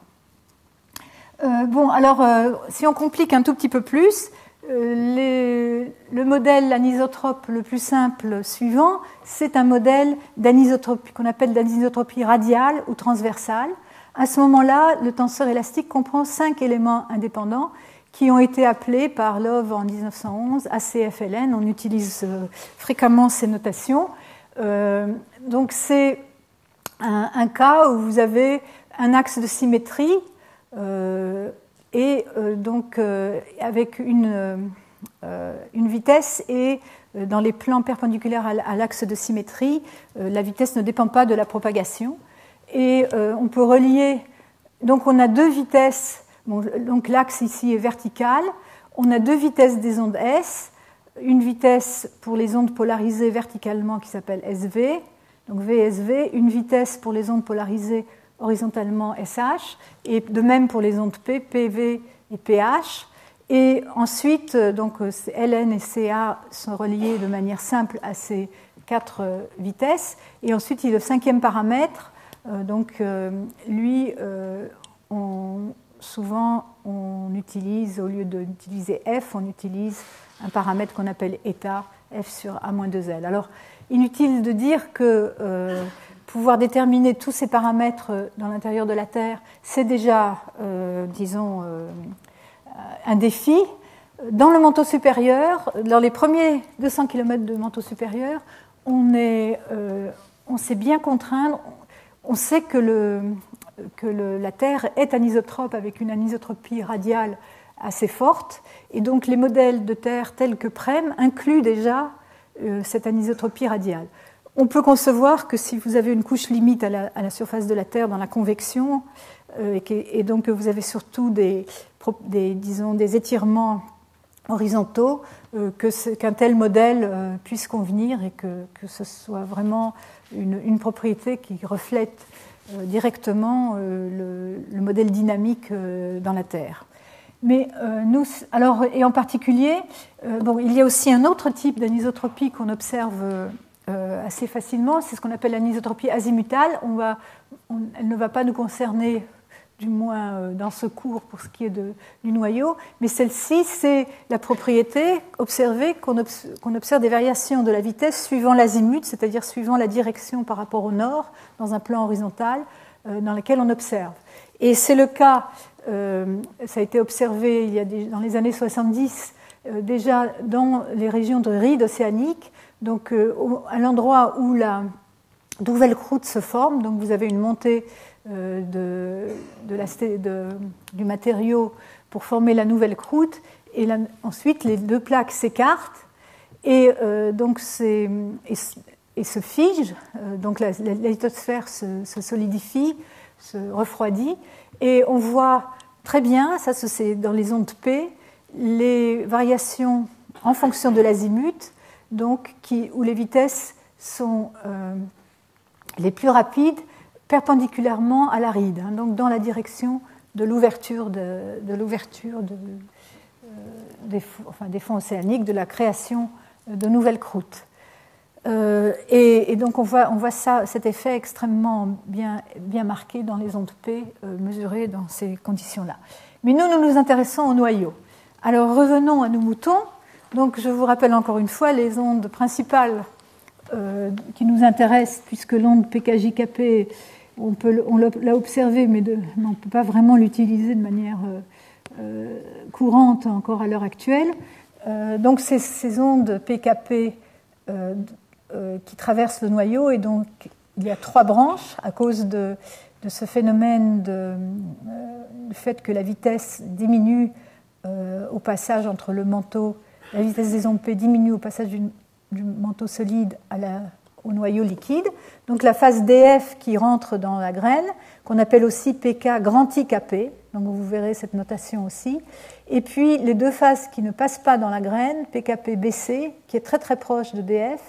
Si on complique un tout petit peu plus, le modèle anisotrope le plus simple suivant, c'est un modèle d'anisotropie qu'on appelle d'anisotropie radiale ou transversale. À ce moment-là, le tenseur élastique comprend 5 éléments indépendants qui ont été appelés par Love en 1911 ACFLN. On utilise fréquemment ces notations. Donc c'est un cas où vous avez un axe de symétrie avec une vitesse, et dans les plans perpendiculaires à l'axe de symétrie, la vitesse ne dépend pas de la propagation. Et on peut relier, donc on a deux vitesses, donc l'axe ici est vertical, on a deux vitesses des ondes S, une vitesse pour les ondes polarisées verticalement qui s'appelle SV, donc VSV, une vitesse pour les ondes polarisées horizontalement SH, et de même pour les ondes P, PV et PH. Et ensuite, donc LN et CA sont reliés de manière simple à ces quatre vitesses. Et ensuite, il y a le cinquième paramètre. Souvent, on utilise, au lieu d'utiliser F, on utilise un paramètre qu'on appelle eta, F sur A-2L. Alors, inutile de dire que pouvoir déterminer tous ces paramètres dans l'intérieur de la Terre, c'est déjà, un défi. Dans le manteau supérieur, dans les premiers 200 km de manteau supérieur, on sait bien contraindre. On sait que la Terre est anisotrope avec une anisotropie radiale assez forte, et donc les modèles de Terre tels que PREM incluent déjà cette anisotropie radiale. on peut concevoir que si vous avez une couche limite à la surface de la Terre dans la convection, et donc que vous avez surtout des étirements horizontaux, qu'un tel modèle puisse convenir et que ce soit vraiment une propriété qui reflète directement le modèle dynamique dans la Terre. Mais alors, et en particulier, il y a aussi un autre type d'anisotropie qu'on observe assez facilement, c'est ce qu'on appelle l'anisotropie azimutale. Elle ne va pas nous concerner, du moins dans ce cours, pour ce qui est du noyau, mais celle-ci, c'est la propriété observée qu'on observe des variations de la vitesse suivant l'azimut, c'est-à-dire suivant la direction par rapport au nord, dans un plan horizontal dans lequel on observe. Et c'est le cas, ça a été observé dans les années 70, déjà dans les régions de rides océaniques, donc à l'endroit où la nouvelle croûte se forme, donc vous avez une montée du matériau pour former la nouvelle croûte, et ensuite les deux plaques s'écartent et donc se figent, donc la lithosphère se solidifie, se refroidit, et on voit très bien, ça c'est dans les ondes P, les variations en fonction de l'azimut, donc où les vitesses sont les plus rapides perpendiculairement à la ride, donc dans la direction de l'ouverture des fonds océaniques, de la création de nouvelles croûtes. Et donc on voit cet effet extrêmement bien marqué dans les ondes P mesurées dans ces conditions-là. Mais nous nous intéressons au noyau. Alors revenons à nos moutons. Donc je vous rappelle encore une fois les ondes principales qui nous intéressent, puisque l'onde PKJKP, on l'a observée, mais on ne peut pas vraiment l'utiliser de manière courante encore à l'heure actuelle. Donc ces ondes PKP qui traversent le noyau, et donc il y a 3 branches à cause de ce phénomène du fait que la vitesse diminue au passage entre le manteau, la vitesse des ondes P diminue au passage du manteau solide au noyau liquide. Donc la phase DF qui rentre dans la graine, qu'on appelle aussi PK grand IKP, donc vous verrez cette notation aussi. Et puis les 2 phases qui ne passent pas dans la graine, PKP BC, qui est très très proche de DF,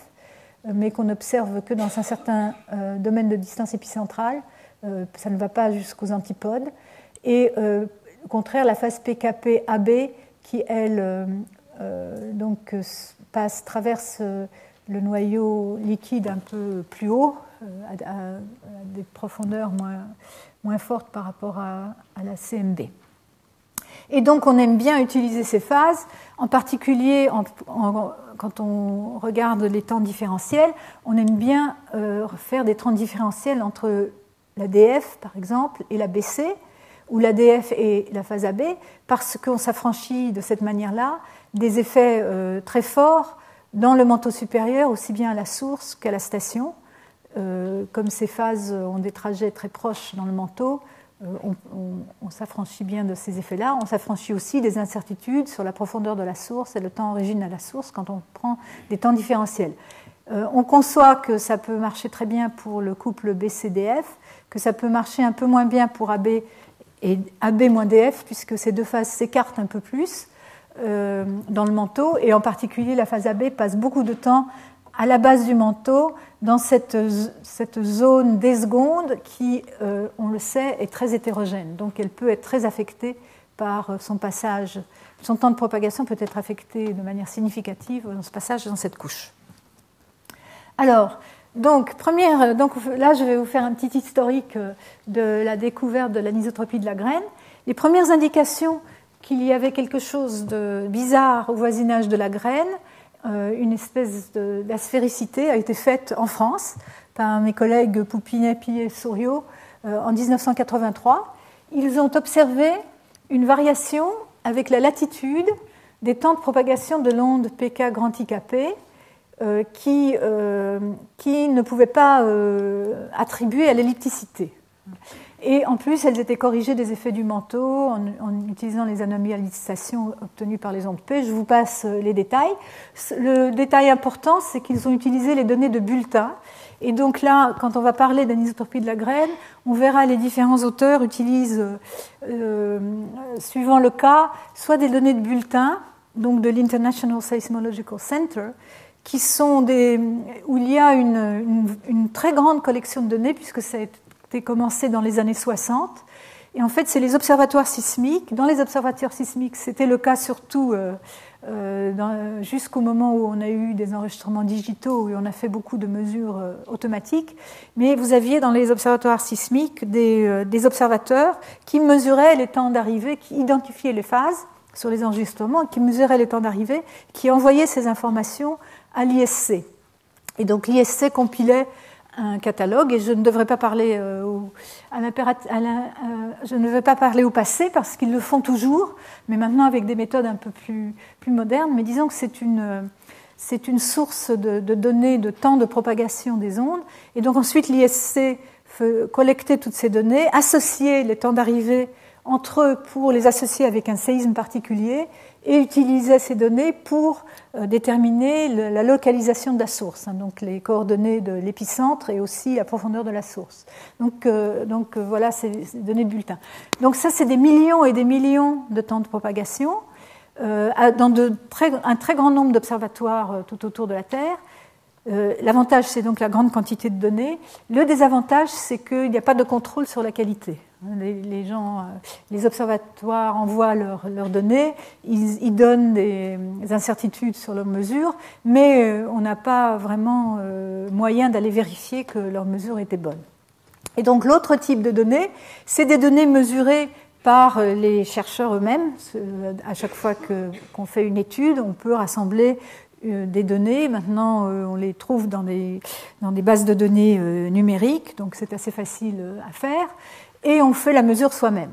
mais qu'on n'observe que dans un certain domaine de distance épicentrale, ça ne va pas jusqu'aux antipodes. Et au contraire, la phase PKP AB, qui elle traverse le noyau liquide un peu plus haut, à des profondeurs moins fortes par rapport à la CMB. Et donc on aime bien utiliser ces phases, en particulier quand on regarde les temps différentiels, on aime bien faire des temps différentiels entre la DF par exemple et la BC, ou la DF et la phase AB, parce qu'on s'affranchit de cette manière-là des effets très forts dans le manteau supérieur, aussi bien à la source qu'à la station. Comme ces phases ont des trajets très proches dans le manteau, on s'affranchit bien de ces effets-là. On s'affranchit aussi des incertitudes sur la profondeur de la source et le temps origine à la source quand on prend des temps différentiels. On conçoit que ça peut marcher très bien pour le couple BCDF, que ça peut marcher un peu moins bien pour AB et AB-DF, puisque ces 2 phases s'écartent un peu plus dans le manteau, et en particulier la phase AB passe beaucoup de temps à la base du manteau, dans cette zone des secondes qui, on le sait, est très hétérogène. Donc elle peut être très affectée par son passage. Son temps de propagation peut être affecté de manière significative dans ce passage dans cette couche. Alors, donc là, je vais vous faire un petit historique de la découverte de l'anisotropie de la graine. Les premières indications qu'il y avait quelque chose de bizarre au voisinage de la graine, une espèce d'aspéricité a été faite en France par mes collègues Poupinet, Pillet et Souriau en 1983. Ils ont observé une variation avec la latitude des temps de propagation de l'onde PK grand IKP qui ne pouvait pas attribuer à l'ellipticité. Et en plus, elles étaient corrigées des effets du manteau en utilisant les anomalisations obtenues par les ondes P. Je vous passe les détails. Le détail important, c'est qu'ils ont utilisé les données de bulletins. Et donc là, quand on va parler d'anisotropie de la graine, on verra les différents auteurs utilisent, suivant le cas, soit des données de bulletins, donc de l'International Seismological Center, qui sont où il y a une très grande collection de données, puisque ça a été commencé dans les années 60. Et en fait, c'est les observatoires sismiques. Dans les observatoires sismiques, c'était le cas surtout jusqu'au moment où on a eu des enregistrements digitaux, où on a fait beaucoup de mesures automatiques. Mais vous aviez dans les observatoires sismiques des observateurs qui mesuraient les temps d'arrivée, qui identifiaient les phases sur les enregistrements, qui mesuraient les temps d'arrivée, qui envoyaient ces informations à l'ISC. Et donc l'ISC compilait un catalogue, et je ne devrais pas parler je ne vais pas parler au passé parce qu'ils le font toujours, mais maintenant avec des méthodes un peu plus modernes. Mais disons que c'est une source de données de temps de propagation des ondes, et donc ensuite l'ISC collectait toutes ces données, associait les temps d'arrivée entre eux pour les associer avec un séisme particulier, et utilisait ces données pour déterminer la localisation de la source, donc les coordonnées de l'épicentre et aussi la profondeur de la source. Donc voilà ces données de bulletin. Donc ça, c'est des millions et des millions de temps de propagation dans un très grand nombre d'observatoires tout autour de la Terre. L'avantage, c'est donc la grande quantité de données. Le désavantage, c'est qu'il n'y a pas de contrôle sur la qualité. Les observatoires envoient leurs données, ils donnent des incertitudes sur leurs mesures, mais on n'a pas vraiment moyen d'aller vérifier que leurs mesures étaient bonnes. Et donc l'autre type de données, c'est des données mesurées par les chercheurs eux-mêmes. À chaque fois qu'on fait une étude, on peut rassembler des données. Maintenant, on les trouve dans des bases de données numériques, donc c'est assez facile à faire. Et on fait la mesure soi-même.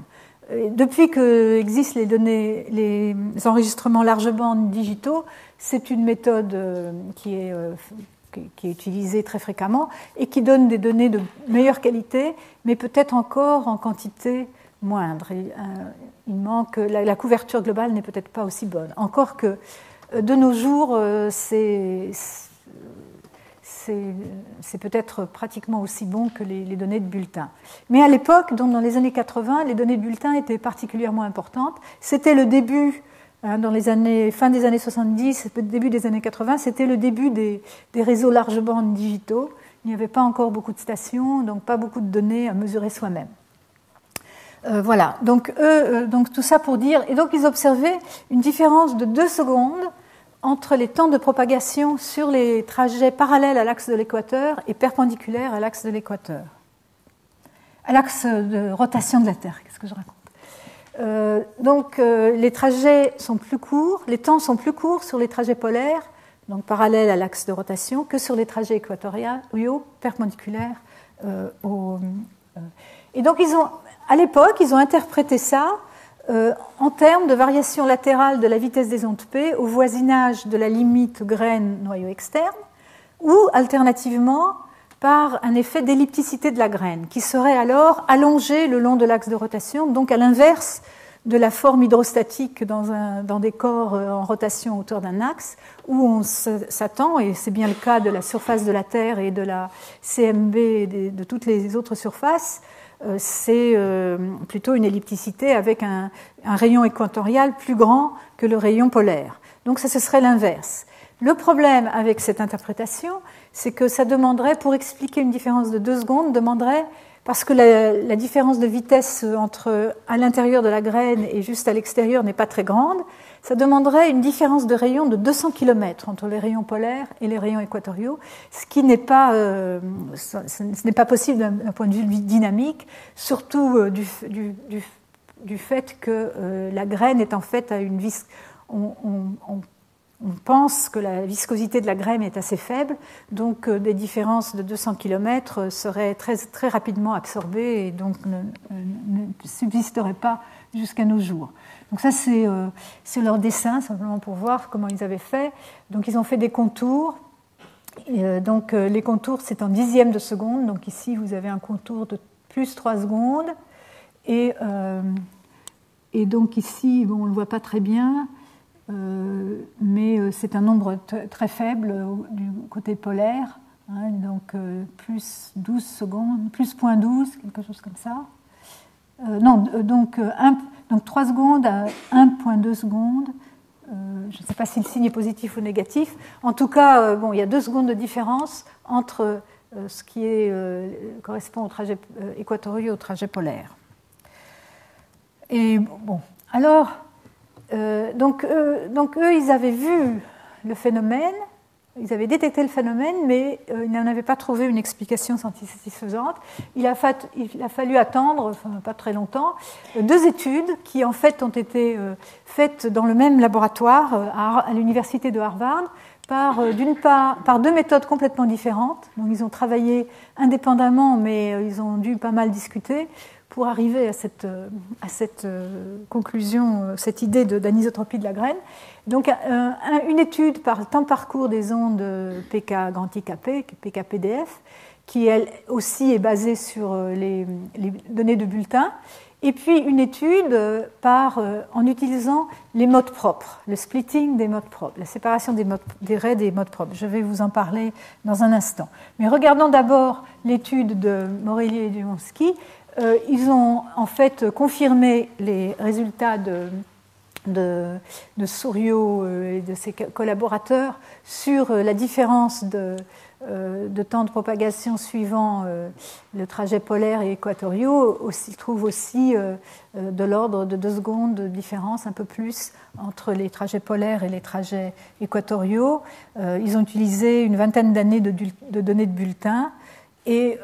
Depuis qu'existent les enregistrements large bande digitaux, c'est une méthode qui est utilisée très fréquemment et qui donne des données de meilleure qualité, mais peut-être encore en quantité moindre. Il manque, la couverture globale n'est peut-être pas aussi bonne. Encore que de nos jours, c'est peut-être pratiquement aussi bon que les données de bulletins. Mais à l'époque, donc dans les années 80, les données de bulletins étaient particulièrement importantes. C'était le début, dans les fin des années 70, début des années 80, c'était le début des réseaux large bande digitaux. Il n'y avait pas encore beaucoup de stations, donc pas beaucoup de données à mesurer soi-même. Voilà, donc tout ça pour dire... Et donc ils observaient une différence de 2 secondes entre les temps de propagation sur les trajets parallèles à l'axe de l'équateur et perpendiculaires à l'axe de l'équateur. À l'axe de rotation de la Terre, qu'est-ce que je raconte ? Les trajets sont plus courts, les temps sont plus courts sur les trajets polaires, donc parallèles à l'axe de rotation, que sur les trajets équatoriaux perpendiculaires Et donc à l'époque, ils ont interprété ça en termes de variation latérale de la vitesse des ondes P au voisinage de la limite graine-noyau externe, ou alternativement par un effet d'ellipticité de la graine, qui serait alors allongé le long de l'axe de rotation, donc à l'inverse de la forme hydrostatique dans des corps en rotation autour d'un axe, où on s'attend, et c'est bien le cas de la surface de la Terre et de la CMB et de toutes les autres surfaces, c'est plutôt une ellipticité avec un rayon équatorial plus grand que le rayon polaire. Donc ça, ce serait l'inverse. Le problème avec cette interprétation, c'est que ça demanderait, pour expliquer une différence de 2 secondes, parce que la différence de vitesse à l'intérieur de la graine et juste à l'extérieur n'est pas très grande, ça demanderait une différence de rayon de 200 km entre les rayons polaires et les rayons équatoriaux, ce qui n'est pas, ce n'est pas possible d'un point de vue dynamique, surtout du fait que la graine est en fait à une on pense que la viscosité de la graine est assez faible, donc des différences de 200 km seraient très, très rapidement absorbées et donc ne subsisteraient pas jusqu'à nos jours. Donc ça, c'est leur dessin, simplement pour voir comment ils avaient fait. Donc ils ont fait des contours. Les contours, c'est en dixièmes de seconde. Donc ici, vous avez un contour de plus 3 secondes. Et donc ici, bon, on ne le voit pas très bien, mais c'est un nombre très faible du côté polaire, hein, donc plus 12 secondes, plus 0,12, quelque chose comme ça. Donc 3 secondes à 1,2 secondes. Je ne sais pas si le signe est positif ou négatif. En tout cas, bon, il y a 2 secondes de différence entre ce qui correspond au trajet équatorial et au trajet polaire. Et bon, alors, donc eux, ils avaient vu le phénomène, ils avaient détecté le phénomène, mais ils n'en avaient pas trouvé une explication satisfaisante. Il a fallu attendre, enfin, pas très longtemps, 2 études qui en fait ont été faites dans le même laboratoire à l'université de Harvard d'une part par 2 méthodes complètement différentes. Donc ils ont travaillé indépendamment, mais ils ont dû pas mal discuter pour arriver à cette conclusion, cette idée d'anisotropie de la graine. Donc, une étude par temps parcours des ondes PK grand IKP, PKPDF, qui elle aussi est basée sur les données de bulletins, et puis une étude en utilisant les modes propres, le splitting des modes propres, la séparation des raies des modes propres. Je vais vous en parler dans un instant. Mais regardons d'abord l'étude de Morelli et Dumonski. Ils ont en fait confirmé les résultats de Souriau et de ses collaborateurs sur la différence de temps de propagation suivant le trajet polaire et équatoriaux. Ils trouvent aussi de l'ordre de 2 secondes de différence, un peu plus, entre les trajets polaires et les trajets équatoriaux. Ils ont utilisé une vingtaine d'années de données de bulletins et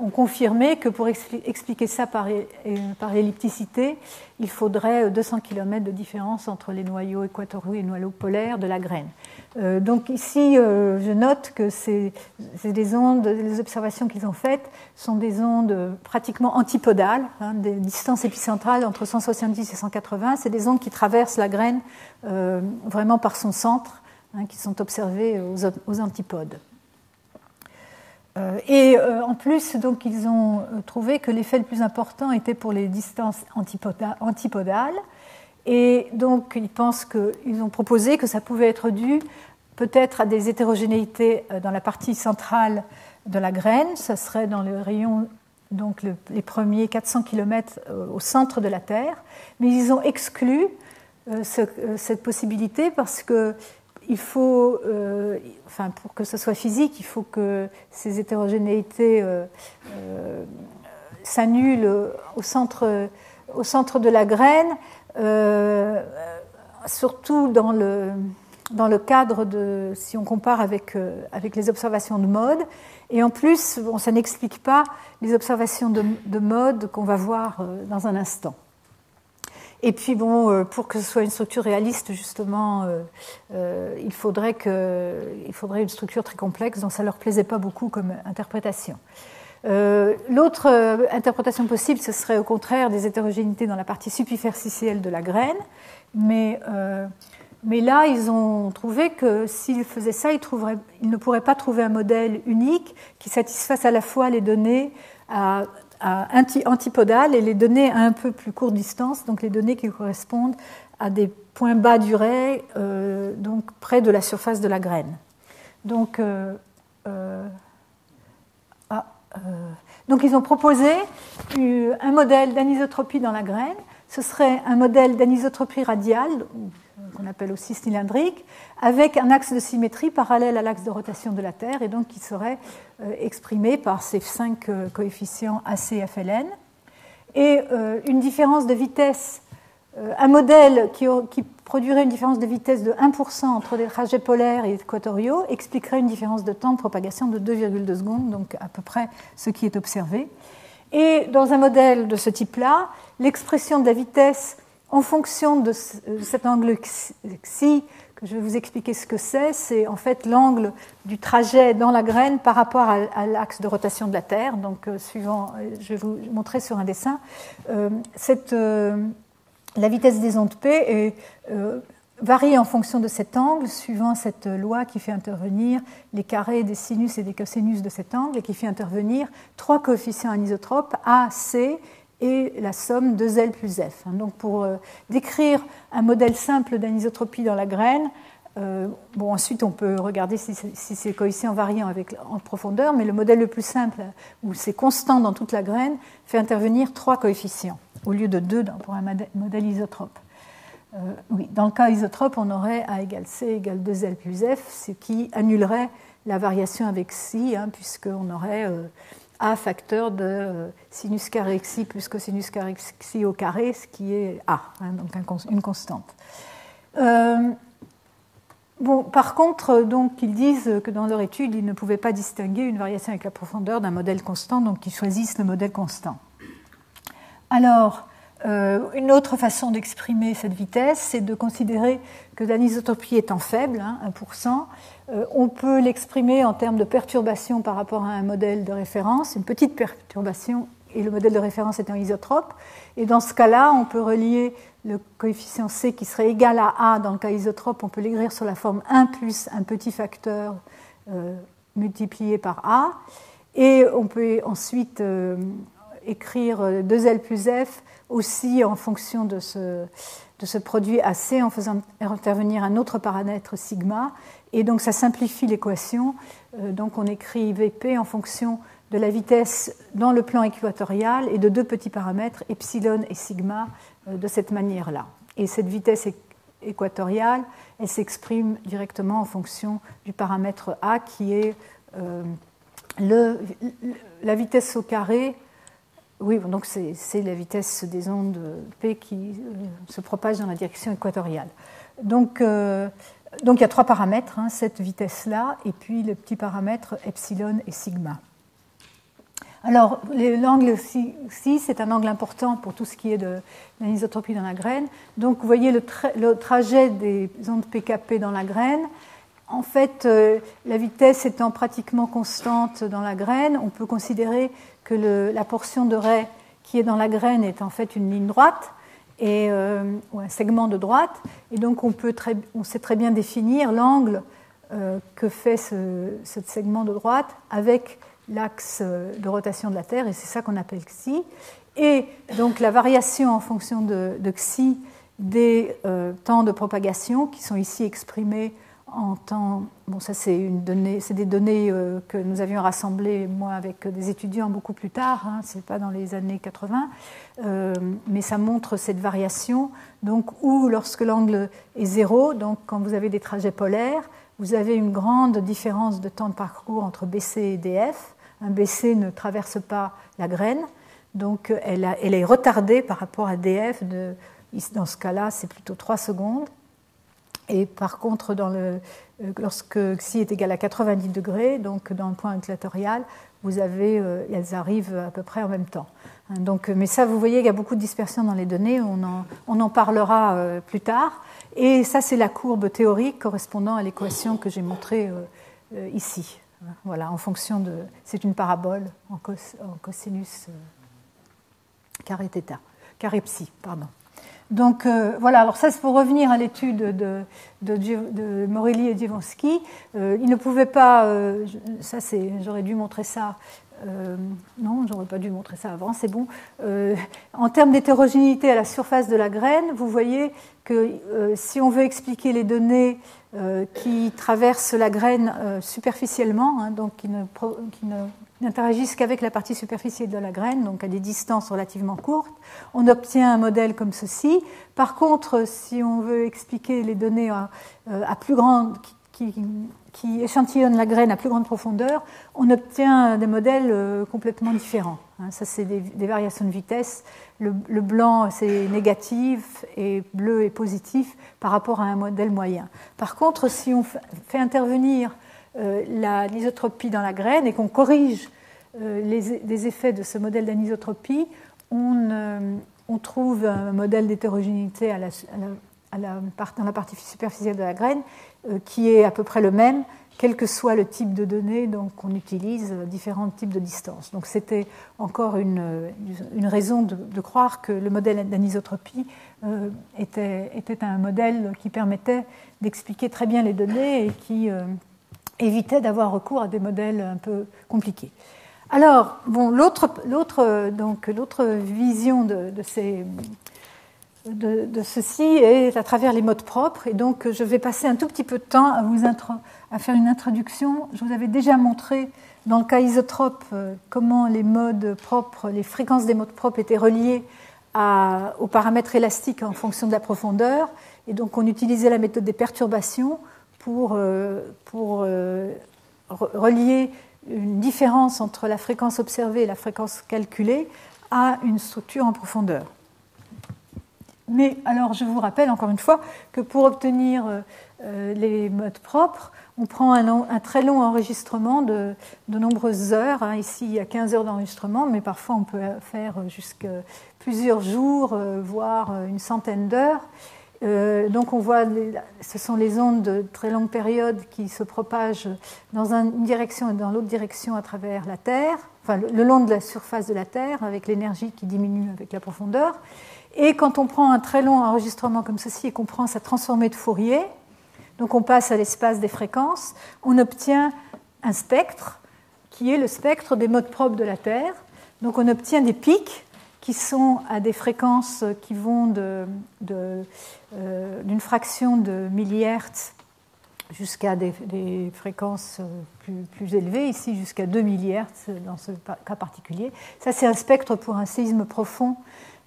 ont confirmé que pour expliquer ça par ellipticité, il faudrait 200 km de différence entre les noyaux équatoriaux et les noyaux polaires de la graine. Donc ici, je note que c'est des ondes, les observations qu'ils ont faites sont des ondes pratiquement antipodales, hein, des distances épicentrales entre 170 et 180. C'est des ondes qui traversent la graine vraiment par son centre, hein, qui sont observées aux antipodes. En plus, donc, ils ont trouvé que l'effet le plus important était pour les distances antipodales. Et donc, ils ont proposé que ça pouvait être dû peut-être à des hétérogénéités dans la partie centrale de la graine. Ça serait dans le rayon, donc les premiers 400 km au centre de la Terre. Mais ils ont exclu cette possibilité parce que il faut, pour que ce soit physique, il faut que ces hétérogénéités s'annulent au centre de la graine, surtout dans le cadre si on compare avec les observations de mode. Et en plus, bon, ça n'explique pas les observations de mode qu'on va voir dans un instant. Et puis, bon, pour que ce soit une structure réaliste, justement, il faudrait une structure très complexe, donc ça ne leur plaisait pas beaucoup comme interprétation. L'autre interprétation possible, ce serait au contraire des hétérogénéités dans la partie superficielle de la graine, mais là, ils ont trouvé que s'ils faisaient ça, ils ne pourraient pas trouver un modèle unique qui satisfasse à la fois les données antipodales et les données à un peu plus courte distance, donc les données qui correspondent à des points bas du ray, donc près de la surface de la graine. Donc ils ont proposé un modèle d'anisotropie dans la graine. Ce serait un modèle d'anisotropie radiale, qu'on appelle aussi cylindrique, avec un axe de symétrie parallèle à l'axe de rotation de la Terre, et donc qui serait exprimé par ces 5 coefficients AC et FLN. Et une différence de vitesse, un modèle qui produirait une différence de vitesse de 1% entre les trajets polaires et équatoriaux expliquerait une différence de temps de propagation de 2,2 secondes, donc à peu près ce qui est observé. Et dans un modèle de ce type-là, l'expression de la vitesse en fonction de cet angle xi, que je vais vous expliquer ce que c'est en fait l'angle du trajet dans la graine par rapport à l'axe de rotation de la Terre. Donc, je vais vous montrer sur un dessin, la vitesse des ondes P varie en fonction de cet angle, suivant cette loi qui fait intervenir les carrés des sinus et des cosinus de cet angle, et qui fait intervenir 3 coefficients anisotropes, A, C, et la somme 2L plus F. Donc pour décrire un modèle simple d'anisotropie dans la graine, ensuite on peut regarder si ces coefficients varient en profondeur, mais le modèle le plus simple, où c'est constant dans toute la graine, fait intervenir 3 coefficients, au lieu de 2 pour un modèle isotrope. Oui, dans le cas isotrope, on aurait A égale C égale 2L plus F, ce qui annulerait la variation avec Xi, puisqu'on aurait A facteur de sinus carré Xi plus cosinus carré Xi au carré, ce qui est A, donc une constante. Par contre, donc, ils disent que dans leur étude, ils ne pouvaient pas distinguer une variation avec la profondeur d'un modèle constant, donc ils choisissent le modèle constant. Alors, une autre façon d'exprimer cette vitesse, c'est de considérer que l'anisotropie étant faible, 1%, on peut l'exprimer en termes de perturbation par rapport à un modèle de référence, une petite perturbation, et le modèle de référence étant isotrope. Et dans ce cas-là, on peut relier le coefficient C qui serait égal à A dans le cas isotrope, on peut l'écrire sur la forme 1 plus un petit facteur multiplié par A. Et on peut ensuite écrire 2L plus F aussi en fonction de ce produit AC en faisant intervenir un autre paramètre sigma. Et donc ça simplifie l'équation. Donc on écrit Vp en fonction de la vitesse dans le plan équatorial et de 2 petits paramètres, epsilon et sigma, de cette manière-là. Et cette vitesse équatoriale, elle s'exprime directement en fonction du paramètre A qui est la vitesse au carré. Oui, donc c'est la vitesse des ondes P qui se propage dans la direction équatoriale. Donc il y a 3 paramètres, cette vitesse-là, et puis le petit paramètre epsilon et sigma. Alors, l'angle ci, c'est un angle important pour tout ce qui est de l'anisotropie dans la graine. Donc, vous voyez le trajet des ondes PKP dans la graine. En fait, la vitesse étant pratiquement constante dans la graine, on peut considérer que la portion de raie qui est dans la graine est en fait une ligne droite ou un segment de droite. Et donc, on sait très bien définir l'angle que fait ce segment de droite avec l'axe de rotation de la Terre, et c'est ça qu'on appelle Xi. Et donc la variation en fonction de Xi des temps de propagation, qui sont ici exprimés en temps... Bon, ça c'est des données que nous avions rassemblées, moi, avec des étudiants beaucoup plus tard, c'est pas dans les années 80, mais ça montre cette variation, donc où lorsque l'angle est 0, donc quand vous avez des trajets polaires, vous avez une grande différence de temps de parcours entre BC et DF. Un BC ne traverse pas la graine, donc elle est retardée par rapport à DF. Dans ce cas-là, c'est plutôt 3 secondes. Et par contre, lorsque Xi est égal à 90 degrés, donc dans le point équatorial, elles arrivent à peu près en même temps. Donc, mais ça, vous voyez qu'il y a beaucoup de dispersion dans les données, on en parlera plus tard. Et ça, c'est la courbe théorique correspondant à l'équation que j'ai montrée ici. Voilà, en fonction de... C'est une parabole en cosinus carré θ, carré psi, pardon. Donc voilà, alors ça c'est pour revenir à l'étude de Morelli et Dziewonski. Ils ne pouvaient pas... j'aurais dû montrer ça... non, j'aurais pas dû montrer ça avant, c'est bon. En termes d'hétérogénéité à la surface de la graine, vous voyez que si on veut expliquer les données qui traversent la graine superficiellement, donc qui n'interagissent qu'avec la partie superficielle de la graine, donc à des distances relativement courtes, on obtient un modèle comme ceci. Par contre, si on veut expliquer les données à plus grande, qui échantillonnent la graine à plus grande profondeur, on obtient des modèles complètement différents. Ça, c'est des variations de vitesse. Le blanc, c'est négatif, et bleu est positif par rapport à un modèle moyen. Par contre, si on fait intervenir l'anisotropie dans la graine et qu'on corrige les effets de ce modèle d'anisotropie, on trouve un modèle d'hétérogénéité dans la partie superficielle de la graine, qui est à peu près le même, quel que soit le type de données. Donc on utilise différents types de distances. Donc c'était encore une raison de croire que le modèle d'anisotropie était un modèle qui permettait d'expliquer très bien les données et qui évitait d'avoir recours à des modèles un peu compliqués. Alors, bon, l'autre vision de ceci est à travers les modes propres. Et donc, je vais passer un tout petit peu de temps à faire une introduction. Je vous avais déjà montré, dans le cas isotrope, comment les modes propres, les fréquences des modes propres étaient reliées aux paramètres élastiques en fonction de la profondeur. Et donc, on utilisait la méthode des perturbations pour relier une différence entre la fréquence observée et la fréquence calculée à une structure en profondeur. Mais alors, je vous rappelle encore une fois que pour obtenir les modes propres, on prend un très long enregistrement de nombreuses heures. Ici, il y a 15 heures d'enregistrement, mais parfois on peut faire jusqu'à plusieurs jours, voire une centaine d'heures. Donc on voit, ce sont les ondes de très longue période qui se propagent dans une direction et dans l'autre direction à travers la Terre, enfin le long de la surface de la Terre, avec l'énergie qui diminue avec la profondeur. Et quand on prend un très long enregistrement comme ceci et qu'on prend sa transformée de Fourier, donc on passe à l'espace des fréquences, on obtient un spectre qui est le spectre des modes propres de la Terre. Donc on obtient des pics qui sont à des fréquences qui vont d'une fraction de millihertz jusqu'à des fréquences plus élevées, ici jusqu'à 2 millihertz dans ce cas particulier. Ça, c'est un spectre pour un séisme profond,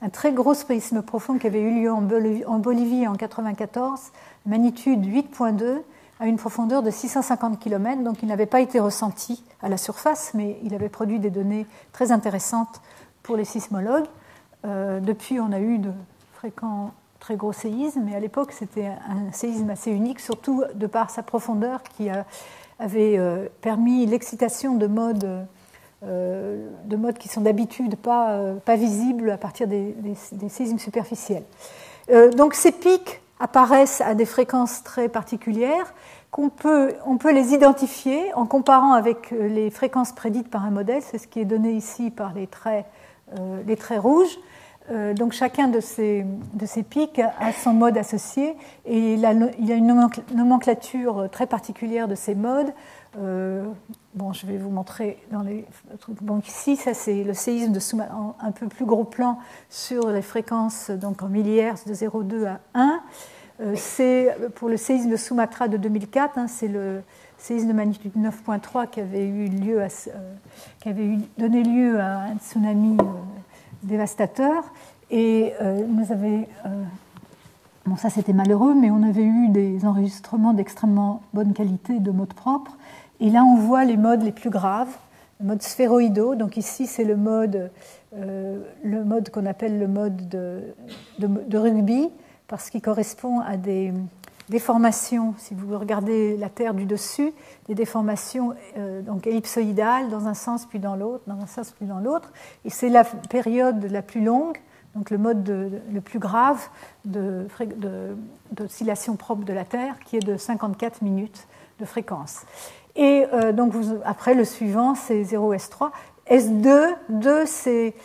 un très gros séisme profond qui avait eu lieu en Bolivie en 1994, magnitude 8,2, à une profondeur de 650 km, donc il n'avait pas été ressenti à la surface, mais il avait produit des données très intéressantes pour les sismologues. Depuis, on a eu de fréquents très gros séismes, mais à l'époque, c'était un séisme assez unique, surtout de par sa profondeur qui avait permis l'excitation de modes qui sont d'habitude pas visibles à partir des séismes superficiels. Donc ces pics apparaissent à des fréquences très particulières on peut les identifier en comparant avec les fréquences prédites par un modèle. C'est ce qui est donné ici par les traits rouges. Donc chacun de ces pics a son mode associé et il y a une nomenclature très particulière de ces modes. Je vais vous montrer dans les trucs. Donc ici, ça c'est le séisme de un peu plus gros plan sur les fréquences donc en millihertz de 0,2 à 1. C'est pour le séisme de Sumatra de 2004, c'est le séisme de magnitude 9,3 qui avait donné lieu à un tsunami dévastateur. Et ça c'était malheureux, mais on avait eu des enregistrements d'extrêmement bonne qualité de modes propres. Et là on voit les modes les plus graves, le mode sphéroïdaux. Donc ici c'est le mode qu'on appelle le mode de rugby, parce qu'il correspond à des déformations, si vous regardez la Terre du dessus, des déformations donc ellipsoïdales dans un sens puis dans l'autre, dans un sens puis dans l'autre. Et c'est la période la plus longue, donc le mode le plus grave d'oscillation propre de la Terre, qui est de 54 minutes de fréquence. Et donc après, le suivant, c'est 0S3. S2, ces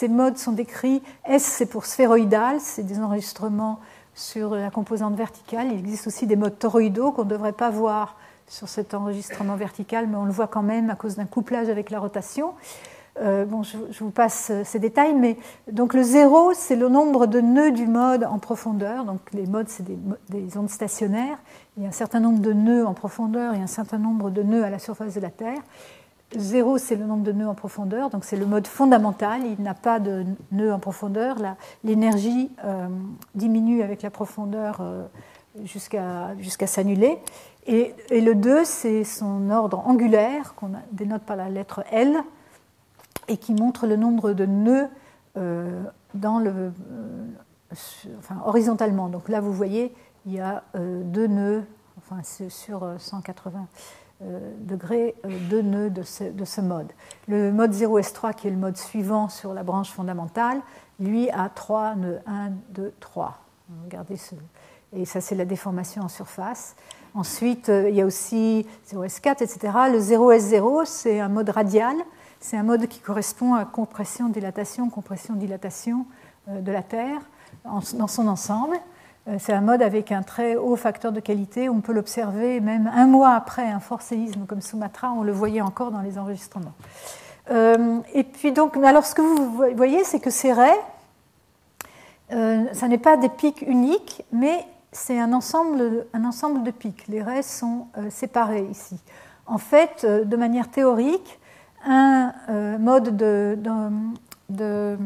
modes sont décrits. S, c'est pour sphéroïdal, c'est des enregistrements sur la composante verticale. Il existe aussi des modes toroïdaux qu'on ne devrait pas voir sur cet enregistrement vertical, mais on le voit quand même à cause d'un couplage avec la rotation. Je vous passe ces détails, mais donc le 0, c'est le nombre de nœuds du mode en profondeur. Donc les modes, c'est des ondes stationnaires. Il y a un certain nombre de nœuds en profondeur et un certain nombre de nœuds à la surface de la Terre. 0, c'est le nombre de nœuds en profondeur, donc c'est le mode fondamental. Il n'a pas de nœuds en profondeur. L'énergie diminue avec la profondeur jusqu'à s'annuler. Et le 2, c'est son ordre angulaire, qu'on dénote par la lettre L, et qui montre le nombre de nœuds horizontalement. Donc là, vous voyez, il y a 2 nœuds, sur 180 degrés, 2 nœuds de ce mode. Le mode 0S3, qui est le mode suivant sur la branche fondamentale, lui a 3 nœuds, 1, 2, 3. Regardez ce. Et ça, c'est la déformation en surface. Ensuite, il y a aussi 0S4, etc. Le 0S0, c'est un mode radial. C'est un mode qui correspond à compression-dilatation de la Terre dans son ensemble. C'est un mode avec un très haut facteur de qualité. On peut l'observer même un mois après un fort séisme comme Sumatra. On le voyait encore dans les enregistrements. Et puis donc, alors ce que vous voyez, c'est que ces raies, ça n'est pas des pics uniques, mais c'est un ensemble de pics. Les raies sont séparées ici. En fait, de manière théorique, un mode de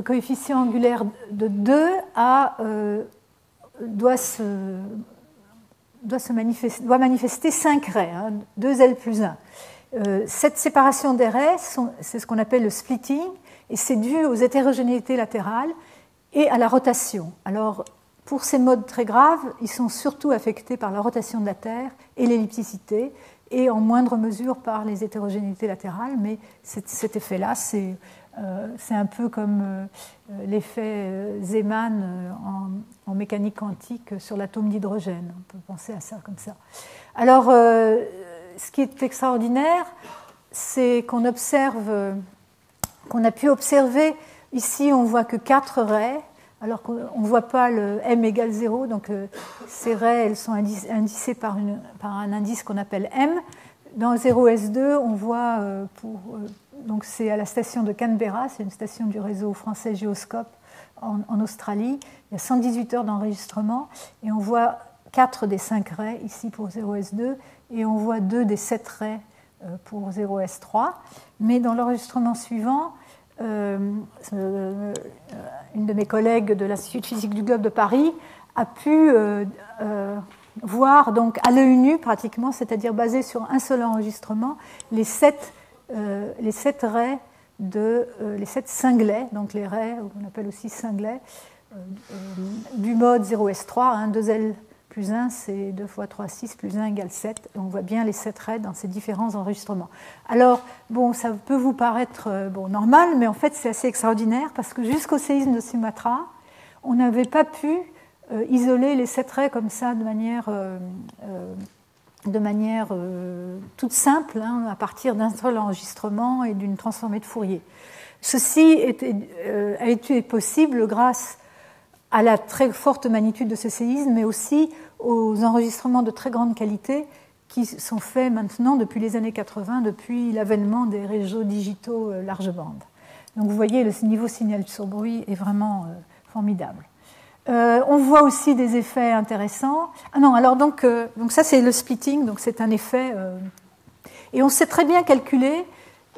coefficient angulaire de 2 doit manifester 5 raies, 2L plus 1. Cette séparation des raies, c'est ce qu'on appelle le splitting, et c'est dû aux hétérogénéités latérales et à la rotation. Alors, pour ces modes très graves, ils sont surtout affectés par la rotation de la Terre et l'ellipticité, et en moindre mesure par les hétérogénéités latérales, mais cet effet-là, c'est un peu comme l'effet Zeeman en mécanique quantique sur l'atome d'hydrogène. On peut penser à ça comme ça. Alors, ce qui est extraordinaire, c'est qu'on a pu observer, ici on voit que 4 raies, alors qu'on ne voit pas le m égale 0, donc ces raies, elles sont indicées par un indice qu'on appelle m. Dans 0S2, on voit, donc c'est à la station de Canberra, c'est une station du réseau français Géoscope en Australie, il y a 118 heures d'enregistrement, et on voit 4 des 5 raies ici pour 0S2, et on voit 2 des 7 raies pour 0S3. Mais dans l'enregistrement suivant, une de mes collègues de l'Institut de physique du globe de Paris a pu voir donc à l'œil nu pratiquement, c'est-à-dire basé sur un seul enregistrement, les 7 raies les 7 cinglets, donc les raies, on appelle aussi cinglets, du mode 0S3, 2L plus 1, c'est 2 fois 3, 6, plus 1 égale 7. Et on voit bien les 7 raies dans ces différents enregistrements. Alors, bon, ça peut vous paraître normal, mais en fait, c'est assez extraordinaire parce que jusqu'au séisme de Sumatra, on n'avait pas pu isoler les 7 raies comme ça de manière toute simple, à partir d'un seul enregistrement et d'une transformée de Fourier. Ceci a été possible grâce à la très forte magnitude de ce séisme, mais aussi aux enregistrements de très grande qualité qui sont faits maintenant depuis les années 80, depuis l'avènement des réseaux digitaux large bande. Donc vous voyez, le niveau signal sur bruit est vraiment formidable. On voit aussi des effets intéressants. Donc ça c'est le splitting, donc c'est un effet. Et on sait très bien calculer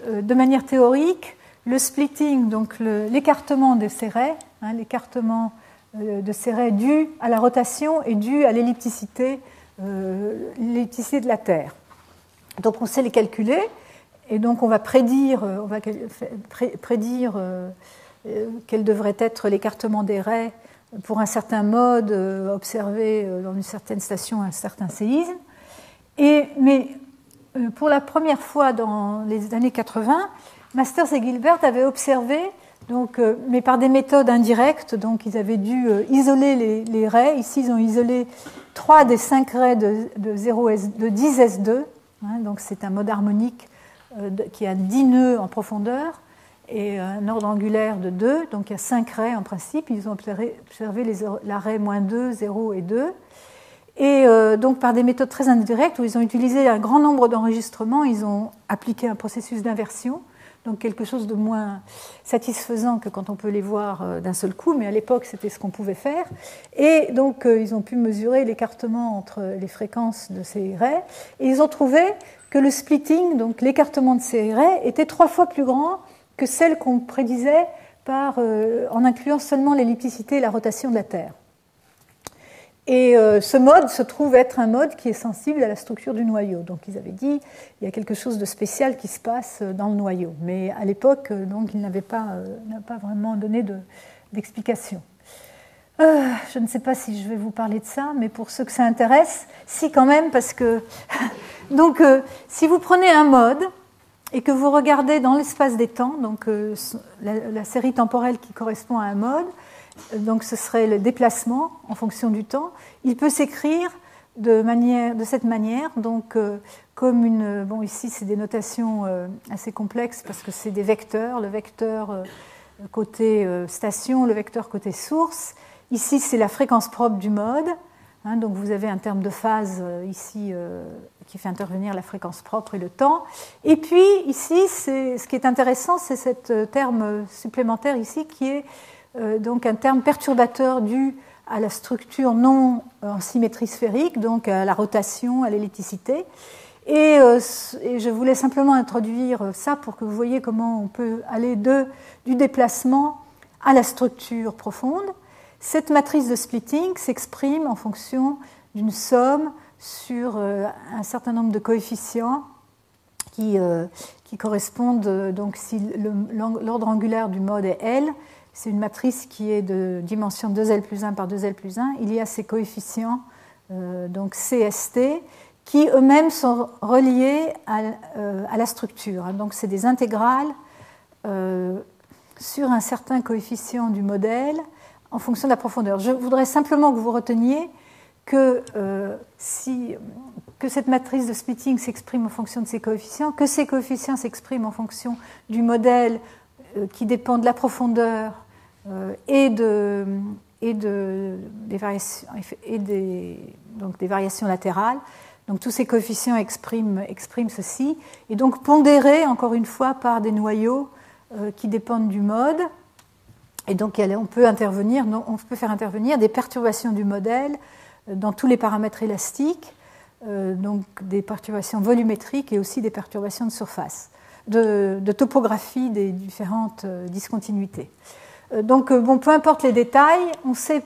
de manière théorique le splitting, donc l'écartement de ces raies, l'écartement de ces raies dû à la rotation et dû à l'ellipticité de la Terre. Donc on sait les calculer, et donc on va prédire quel devrait être l'écartement des raies pour un certain mode observé dans une certaine station, un certain séisme. Mais pour la première fois dans les années 80, Masters et Gilbert avaient observé, mais par des méthodes indirectes, donc ils avaient dû isoler les raies. Ici, ils ont isolé 3 des 5 raies de 10S2, donc c'est un mode harmonique qui a 10 nœuds en profondeur et un ordre angulaire de 2, donc il y a 5 raies en principe. Ils ont observé la raie -2, 0 et 2. Et donc par des méthodes très indirectes où ils ont utilisé un grand nombre d'enregistrements, ils ont appliqué un processus d'inversion, donc quelque chose de moins satisfaisant que quand on peut les voir d'un seul coup, mais à l'époque c'était ce qu'on pouvait faire. Et donc ils ont pu mesurer l'écartement entre les fréquences de ces raies, et ils ont trouvé que le splitting, donc l'écartement de ces raies, était 3 fois plus grand que celle qu'on prédisait en incluant seulement l'ellipticité et la rotation de la Terre. Et ce mode se trouve être un mode qui est sensible à la structure du noyau. Donc ils avaient dit il y a quelque chose de spécial qui se passe dans le noyau. Mais à l'époque, donc, ils n'avaient pas vraiment donné d'explication. Je ne sais pas si je vais vous parler de ça, mais pour ceux que ça intéresse, si quand même, parce que donc si vous prenez un mode et que vous regardez dans l'espace des temps, donc la série temporelle qui correspond à un mode, donc ce serait le déplacement en fonction du temps, il peut s'écrire de cette manière, donc comme une... Bon, ici c'est des notations assez complexes parce que c'est des vecteurs, le vecteur côté station, le vecteur côté source. Ici c'est la fréquence propre du mode, hein, donc vous avez un terme de phase ici qui fait intervenir la fréquence propre et le temps. Et puis ici, ce qui est intéressant, c'est ce terme supplémentaire ici qui est donc un terme perturbateur dû à la structure non en symétrie sphérique, donc à la rotation, à l'ellipticité. Et je voulais simplement introduire ça pour que vous voyez comment on peut aller du déplacement à la structure profonde. Cette matrice de splitting s'exprime en fonction d'une somme sur un certain nombre de coefficients qui correspondent, donc si l'ordre angulaire du mode est L, c'est une matrice qui est de dimension 2L plus 1 par 2L plus 1, il y a ces coefficients, donc CST, qui eux-mêmes sont reliés à la structure. Donc c'est des intégrales sur un certain coefficient du modèle en fonction de la profondeur. Je voudrais simplement que vous reteniez que cette matrice de splitting s'exprime en fonction de ces coefficients, que ces coefficients s'expriment en fonction du modèle qui dépend de la profondeur et des variations latérales. Donc tous ces coefficients expriment ceci, et donc pondérés encore une fois par des noyaux qui dépendent du mode. Et donc on peut faire intervenir des perturbations du modèle dans tous les paramètres élastiques, donc des perturbations volumétriques et aussi des perturbations de surface, de topographie des différentes discontinuités. Donc, peu importe les détails, on sait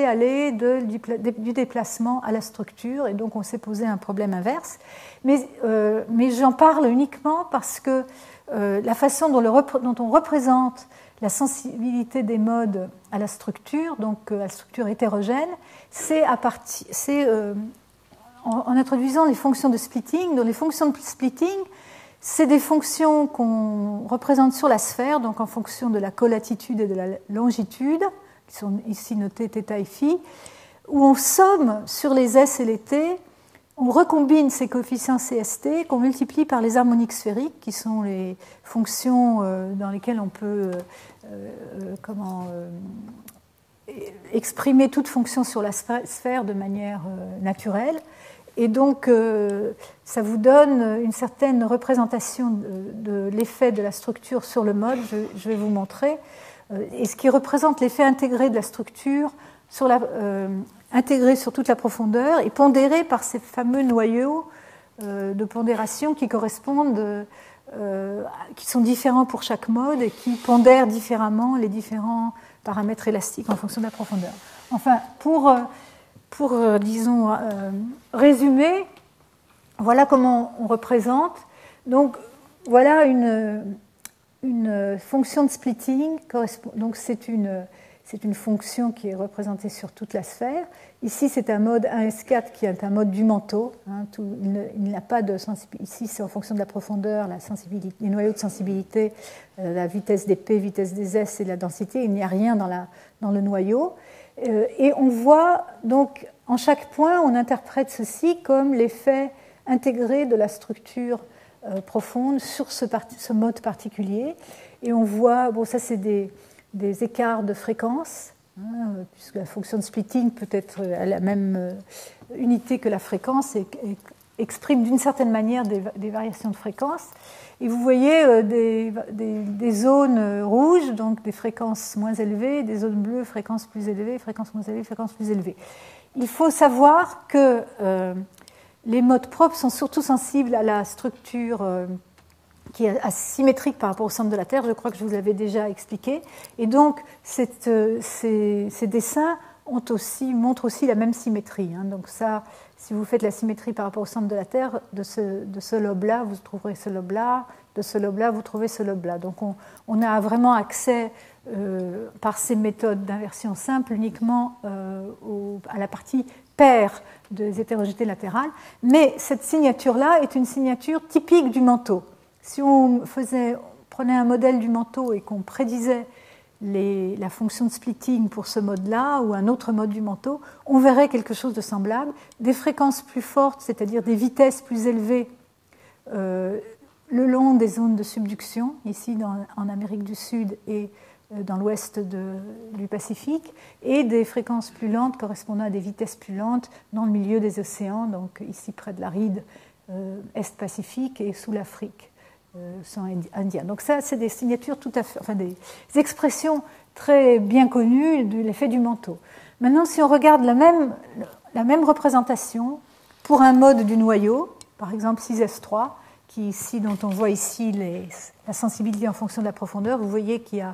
aller du déplacement à la structure, et donc on s'est posé un problème inverse. Mais j'en parle uniquement parce que la façon dont on représente la sensibilité des modes à la structure, donc à la structure hétérogène, c'est en introduisant les fonctions de splitting. Dans les fonctions de splitting, c'est des fonctions qu'on représente sur la sphère, donc en fonction de la colatitude et de la longitude, qui sont ici notées θ et φ, où on somme sur les S et les T, on recombine ces coefficients CST qu'on multiplie par les harmoniques sphériques, qui sont les fonctions dans lesquelles on peut exprimer toute fonction sur la sphère de manière naturelle. Et donc, ça vous donne une certaine représentation de l'effet de la structure sur le mode, je vais vous montrer, et ce qui représente l'effet intégré de la structure intégré sur toute la profondeur et pondéré par ces fameux noyaux de pondération qui correspondent, qui sont différents pour chaque mode et qui pondèrent différemment les différents paramètres élastiques en fonction de la profondeur. Enfin, pour disons, résumer, voilà comment on représente. Donc, voilà une fonction de splitting. Donc, c'est une fonction qui est représentée sur toute la sphère. Ici, c'est un mode 1S4 qui est un mode du manteau. Il n'a pas de sensibilité. Ici, c'est en fonction de la profondeur, la sensibilité, les noyaux de sensibilité, la vitesse des P, vitesse des S et la densité. Il n'y a rien dans le noyau. Et on voit, donc, en chaque point, on interprète ceci comme l'effet intégré de la structure profonde sur ce mode particulier. Et on voit, ça c'est des écarts de fréquence, puisque la fonction de splitting peut être à la même unité que la fréquence et exprime d'une certaine manière des variations de fréquence. Et vous voyez des zones rouges, donc des fréquences moins élevées, des zones bleues, fréquences plus élevées, fréquences moins élevées, fréquences plus élevées. Il faut savoir que les modes propres sont surtout sensibles à la structure qui est asymétrique par rapport au centre de la Terre, je crois que je vous l'avais déjà expliqué. Et donc, ces dessins montrent aussi la même symétrie. Donc ça, si vous faites la symétrie par rapport au centre de la Terre, de ce lobe-là, vous trouverez ce lobe-là, de ce lobe-là, vous trouvez ce lobe-là. Donc on a vraiment accès, par ces méthodes d'inversion simple, uniquement à la partie paire des hétérogénéités latérales. Mais cette signature-là est une signature typique du manteau. si on prenait un modèle du manteau et qu'on prédisait la fonction de splitting pour ce mode-là ou un autre mode du manteau, on verrait quelque chose de semblable, des fréquences plus fortes, c'est-à-dire des vitesses plus élevées le long des zones de subduction, ici en Amérique du Sud et dans l'ouest du Pacifique, et des fréquences plus lentes correspondant à des vitesses plus lentes dans le milieu des océans, donc ici près de la ride est-Pacifique et sous l'Afrique. Indien. Donc ça, c'est des signatures tout à fait, enfin des expressions très bien connues de l'effet du manteau. Maintenant, si on regarde la même représentation pour un mode du noyau, par exemple 6S3, dont on voit ici la sensibilité en fonction de la profondeur, vous voyez qu'il y a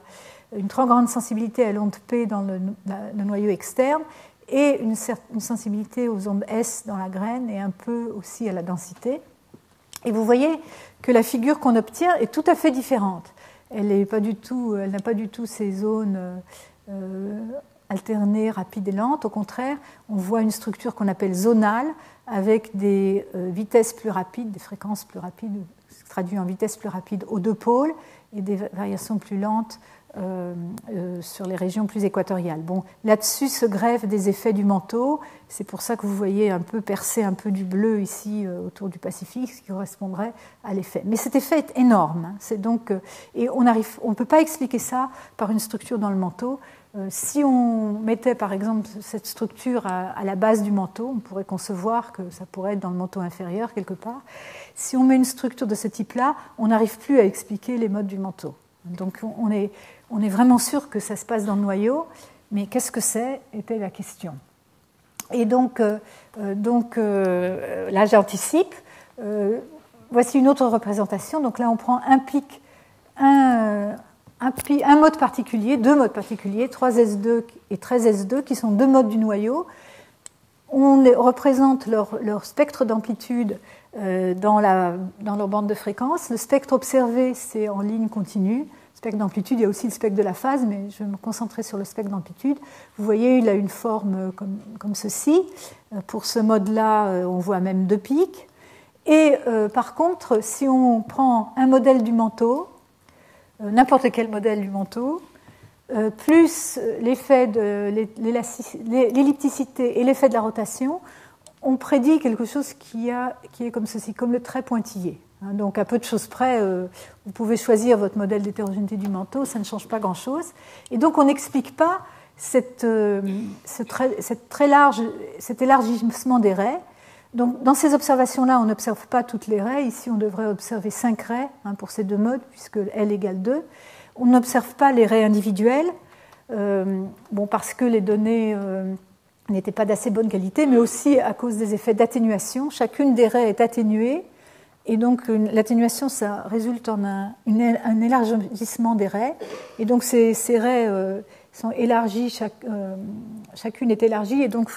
une trop grande sensibilité à l'onde P dans le noyau externe et une sensibilité aux ondes S dans la graine et un peu aussi à la densité. Et vous voyez que la figure qu'on obtient est tout à fait différente. Elle n'a pas du tout ces zones alternées, rapides et lentes. Au contraire, on voit une structure qu'on appelle zonale, avec des vitesses plus rapides, des fréquences plus rapides, traduit en vitesse plus rapide aux deux pôles, et des variations plus lentes sur les régions plus équatoriales. Bon, là-dessus se greffent des effets du manteau. C'est pour ça que vous voyez un peu percer un peu du bleu ici autour du Pacifique, ce qui correspondrait à l'effet. Mais cet effet est énorme. Hein. C'est donc, et on ne peut pas expliquer ça par une structure dans le manteau. Si on mettait par exemple cette structure à la base du manteau, on pourrait concevoir que ça pourrait être dans le manteau inférieur quelque part. Si on met une structure de ce type-là, on n'arrive plus à expliquer les modes du manteau. Donc on est vraiment sûr que ça se passe dans le noyau, mais qu'est-ce que c'est était la question. Et donc là j'anticipe. Voici une autre représentation. Donc là on prend un pic, un mode particulier, deux modes particuliers, 3S2 et 13S2, qui sont deux modes du noyau. On représente leur spectre d'amplitude dans leur bande de fréquence. Le spectre observé, c'est en ligne continue. Le spectre d'amplitude, il y a aussi le spectre de la phase, mais je vais me concentrer sur le spectre d'amplitude. Vous voyez, il a une forme comme ceci. Pour ce mode-là, on voit même deux pics. Et par contre, si on prend un modèle du manteau, n'importe quel modèle du manteau, plus l'effet de l'ellipticité et l'effet de la rotation, on prédit quelque chose qui est comme ceci, comme le trait pointillé. Donc à peu de choses près, vous pouvez choisir votre modèle d'hétérogénéité du manteau, ça ne change pas grand-chose. Et donc on n'explique pas cet élargissement des raies. Donc, dans ces observations-là, on n'observe pas toutes les raies. Ici, on devrait observer 5 raies pour ces deux modes, puisque L égale 2. On n'observe pas les raies individuelles, parce que les données n'étaient pas d'assez bonne qualité, mais aussi à cause des effets d'atténuation. Chacune des raies est atténuée, et donc l'atténuation, ça résulte en un élargissement des raies. Et donc, ces raies sont élargies, chacune est élargie, et donc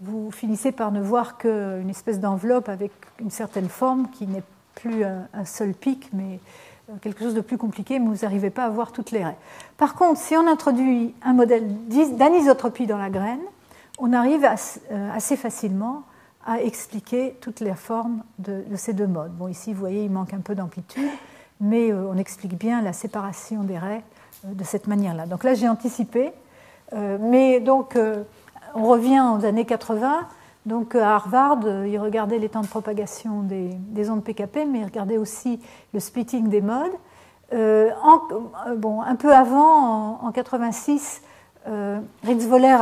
vous finissez par ne voir qu'une espèce d'enveloppe avec une certaine forme qui n'est plus un seul pic, mais quelque chose de plus compliqué, mais vous n'arrivez pas à voir toutes les raies. Par contre, si on introduit un modèle d'anisotropie dans la graine, on arrive assez facilement à expliquer toutes les formes de ces deux modes. Bon, ici, vous voyez, il manque un peu d'amplitude, mais on explique bien la séparation des raies de cette manière-là. Donc là, j'ai anticipé, mais donc on revient aux années 80. Donc à Harvard, ils regardaient les temps de propagation des ondes PKP, mais ils regardaient aussi le splitting des modes. Un peu avant, en 86, Ritz-Wohler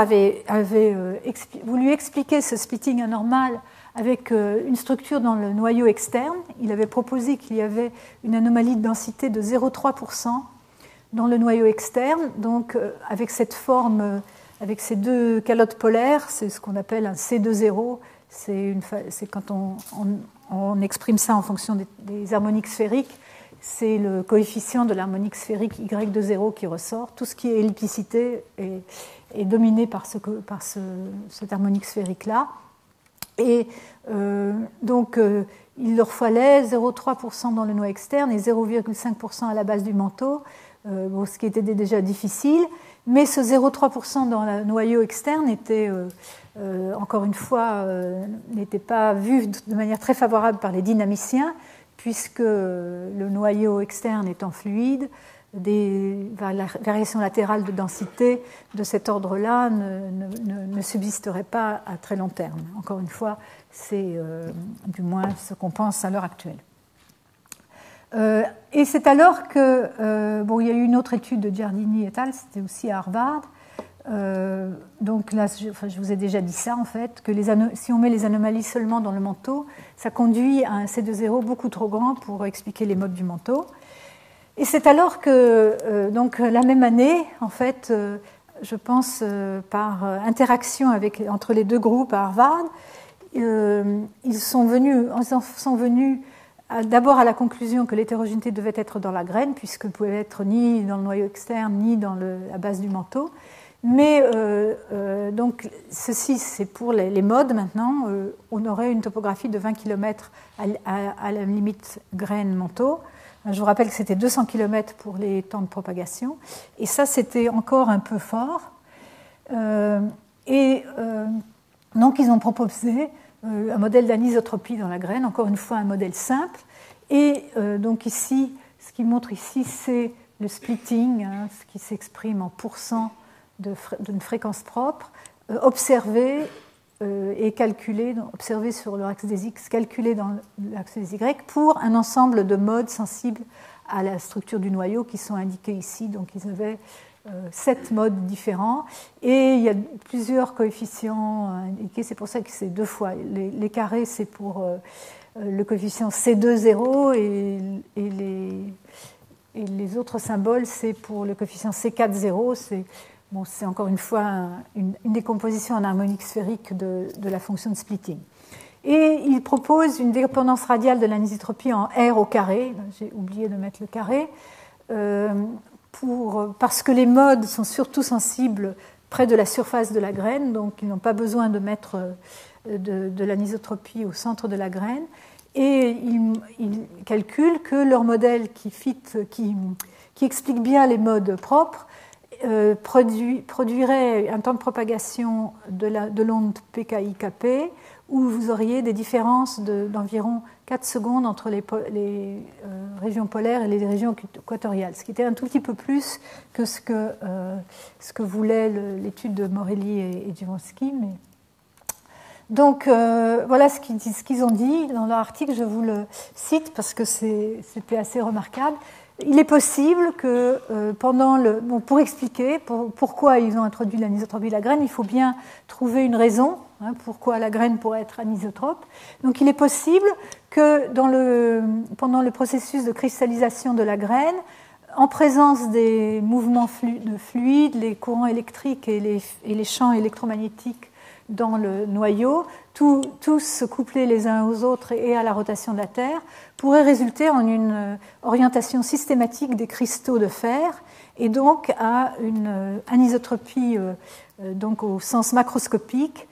avait voulu expliquer ce splitting anormal avec une structure dans le noyau externe. Il avait proposé qu'il y avait une anomalie de densité de 0,3% dans le noyau externe, donc avec cette forme, avec ces deux calottes polaires, c'est ce qu'on appelle un C2,0. C'est quand on exprime ça en fonction des harmoniques sphériques, c'est le coefficient de l'harmonique sphérique Y2,0 qui ressort. Tout ce qui est ellipticité est dominé par cette harmonique sphérique-là. Et il leur fallait 0,3% dans le noyau externe et 0,5% à la base du manteau, ce qui était déjà difficile. Mais ce 0,3% dans le noyau externe était, encore une fois, n'était pas vu de manière très favorable par les dynamiciens, puisque le noyau externe étant fluide, des variations latérales de densité de cet ordre-là ne subsisteraient pas à très long terme. Encore une fois, c'est du moins ce qu'on pense à l'heure actuelle. Et c'est alors que, il y a eu une autre étude de Giardini et al., c'était aussi à Harvard. Donc là, je vous ai déjà dit ça en fait, que si on met les anomalies seulement dans le manteau, ça conduit à un C2.0 beaucoup trop grand pour expliquer les modes du manteau. Et c'est alors que, donc la même année, en fait, je pense par interaction entre les deux groupes à Harvard, ils sont venus d'abord à la conclusion que l'hétérogénéité devait être dans la graine, puisqu'elle ne pouvait être ni dans le noyau externe, ni dans la base du manteau. Mais donc, ceci, c'est pour les modes maintenant. On aurait une topographie de 20 km à la limite graine-manteau. Je vous rappelle que c'était 200 km pour les temps de propagation. Et ça, c'était encore un peu fort. Donc, ils ont proposé un modèle d'anisotropie dans la graine, encore une fois un modèle simple. Et donc ici, ce qu'il montre ici, c'est le splitting, ce qui s'exprime en pourcent d'une fréquence propre, observé et calculé, observé sur l'axe des X, calculé dans l'axe des Y, pour un ensemble de modes sensibles à la structure du noyau qui sont indiqués ici. Donc ils avaient 7 modes différents, et il y a plusieurs coefficients indiqués, c'est pour ça que c'est 2 fois. Les carrés, c'est pour le coefficient C2,0, et les autres symboles, c'est pour le coefficient C4,0. C'est encore une fois une décomposition en harmonique sphérique de la fonction de splitting. Et il propose une dépendance radiale de l'anisotropie en R au carré. J'ai oublié de mettre le carré. Parce que les modes sont surtout sensibles près de la surface de la graine, donc ils n'ont pas besoin de mettre de l'anisotropie au centre de la graine. Et ils calculent que leur modèle qui explique bien les modes propres produirait un temps de propagation de l'onde PKI-Kp, où vous auriez des différences d'environ 4 secondes entre les régions polaires et les régions équatoriales, ce qui était un tout petit peu plus que ce que voulait l'étude de Morelli et Jaworski. Donc voilà ce qu'ils ont dit dans leur article, je vous le cite parce que c'était assez remarquable. Il est possible que pour expliquer pourquoi ils ont introduit l'anisotropie de la graine, il faut bien trouver une raison pourquoi la graine pourrait être anisotrope. Donc il est possible que pendant le processus de cristallisation de la graine, en présence des mouvements de fluide, les courants électriques et les champs électromagnétiques dans le noyau, tous couplés les uns aux autres et à la rotation de la Terre, pourrait résulter en une orientation systématique des cristaux de fer et donc à une anisotropie donc au sens macroscopique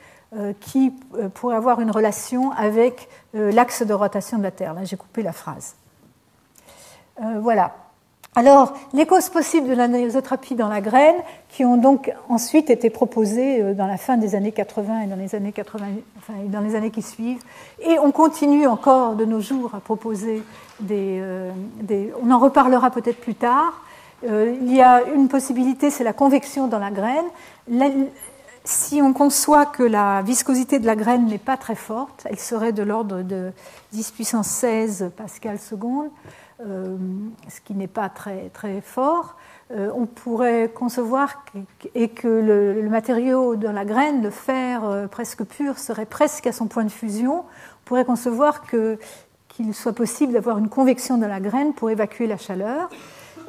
qui pourrait avoir une relation avec l'axe de rotation de la Terre. Là, j'ai coupé la phrase. Voilà. Alors, les causes possibles de l'anisotropie dans la graine, qui ont donc ensuite été proposées dans la fin des années 80 et dans les années qui suivent, et on continue encore de nos jours à proposer on en reparlera peut-être plus tard. Il y a une possibilité, c'est la convection dans la graine. Si on conçoit que la viscosité de la graine n'est pas très forte, elle serait de l'ordre de 10 puissance 16 pascal seconde, ce qui n'est pas très, très fort, on pourrait concevoir que le matériau dans la graine, le fer presque pur, serait presque à son point de fusion. On pourrait concevoir qu'il soit possible d'avoir une convection dans la graine pour évacuer la chaleur.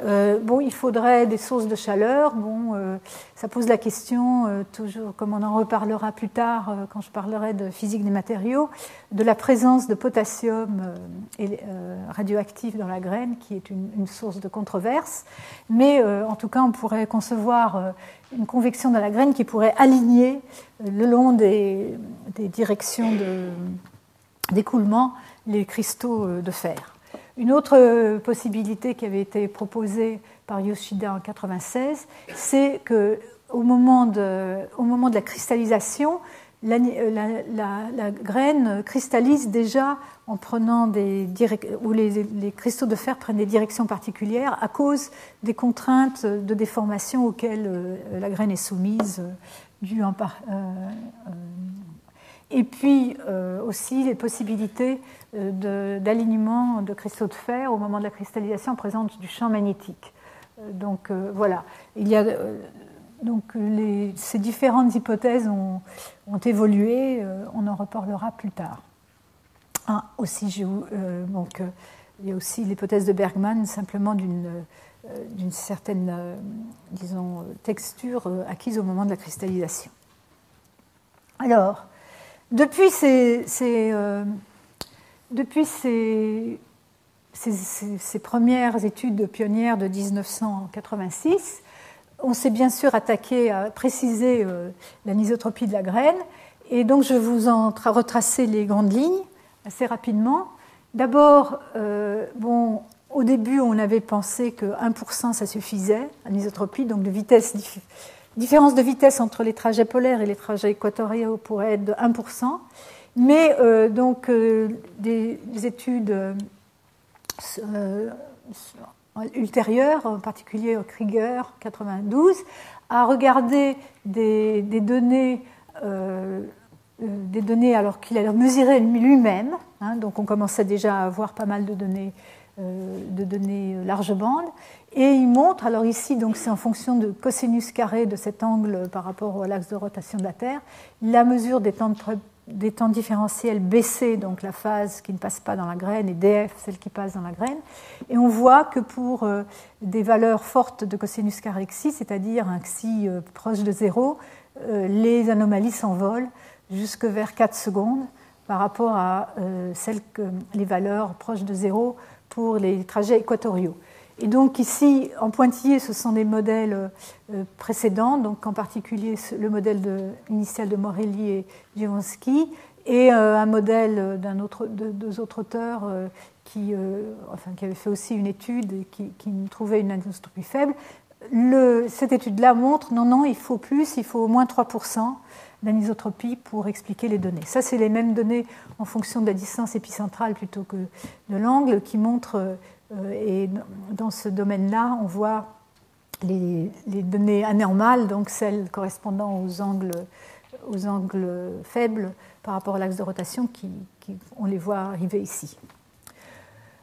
Il faudrait des sources de chaleur. Ça pose la question, toujours, comme on en reparlera plus tard quand je parlerai de physique des matériaux, de la présence de potassium radioactif dans la graine, qui est une source de controverse. Mais en tout cas, on pourrait concevoir une convection dans la graine qui pourrait aligner le long des directions d'écoulement les cristaux de fer. Une autre possibilité qui avait été proposée par Yoshida en 1996, c'est qu'au moment de la cristallisation, la graine cristallise déjà en prenant où les cristaux de fer prennent des directions particulières à cause des contraintes de déformation auxquelles la graine est soumise, et puis aussi les possibilités d'alignement de cristaux de fer au moment de la cristallisation en présence du champ magnétique. Donc voilà, il y a ces différentes hypothèses ont évolué, on en reparlera plus tard. Aussi, il y a aussi l'hypothèse de Bergman, simplement d'une certaine, disons, texture acquise au moment de la cristallisation. Alors, depuis ces premières études pionnières de 1986, on s'est bien sûr attaqué à préciser l'anisotropie de la graine, et donc je vais vous en retracer les grandes lignes assez rapidement. D'abord, au début, on avait pensé que 1% ça suffisait, anisotropie, donc différence de vitesse entre les trajets polaires et les trajets équatoriaux pourrait être de 1%, mais des études ultérieures, en particulier Krieger 92, a regardé des données alors qu'il a mesuré lui-même, donc on commençait déjà à avoir pas mal de données large bande, et il montre, alors ici donc c'est en fonction de cosinus carré de cet angle par rapport à l'axe de rotation de la Terre, la mesure des temps différentiels BC, donc la phase qui ne passe pas dans la graine, et DF, celle qui passe dans la graine, et on voit que pour des valeurs fortes de cosinus carré xi, c'est-à-dire un xi proche de 0, les anomalies s'envolent jusque vers 4 secondes par rapport à les valeurs proches de 0 pour les trajets équatoriaux. Et donc ici, en pointillé, ce sont des modèles précédents, donc en particulier le modèle initial de Morelli et Dziewonski, et un modèle de deux autres auteurs qui avaient fait aussi une étude et qui trouvaient une anisotropie faible. Cette étude-là montre, non, il faut plus, il faut au moins 3% d'anisotropie pour expliquer les données. Ça, c'est les mêmes données en fonction de la distance épicentrale plutôt que de l'angle, qui montrent, et dans ce domaine-là, on voit les données anormales, donc celles correspondant aux angles faibles par rapport à l'axe de rotation, on les voit arriver ici.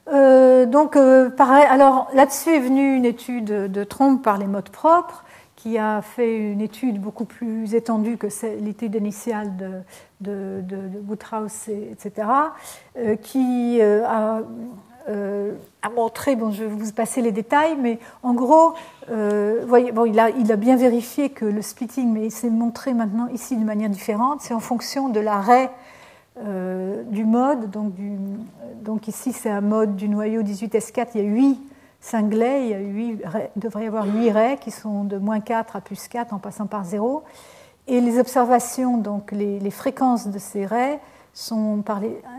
Alors là-dessus est venue une étude de Trombe par les modes propres, qui a fait une étude beaucoup plus étendue que l'étude initiale de Woodhouse, etc., qui a montré, je vais vous passer les détails, mais en gros, il a bien vérifié que le splitting, mais il s'est montré maintenant ici d'une manière différente, c'est en fonction de l'arrêt du mode. Donc ici, c'est un mode du noyau 18S4, il y a 8 cinglets, il devrait y avoir 8 raies qui sont de moins 4 à plus 4 en passant par 0. Et les observations, donc les fréquences de ces raies, sont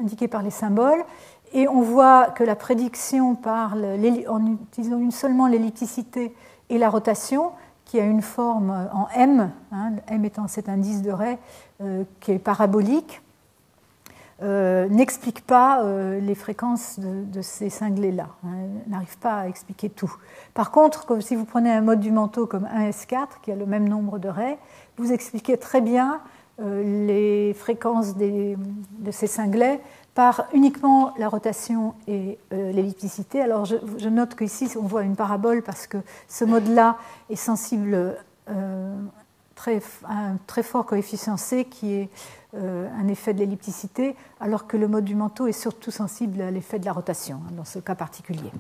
indiquées par les symboles. Et on voit que la prédiction en utilisant seulement l'ellipticité et la rotation, qui a une forme en M, M étant cet indice de raie qui est parabolique, n'explique pas les fréquences de ces cinglés-là, n'arrive pas à expliquer tout. Par contre, si vous prenez un mode du manteau comme 1S4, qui a le même nombre de raies, vous expliquez très bien les fréquences de ces cinglets par uniquement la rotation et l'ellipticité. Alors je note qu'ici on voit une parabole parce que ce mode-là est sensible à un très fort coefficient C qui est un effet de l'ellipticité, alors que le mode du manteau est surtout sensible à l'effet de la rotation, dans ce cas particulier.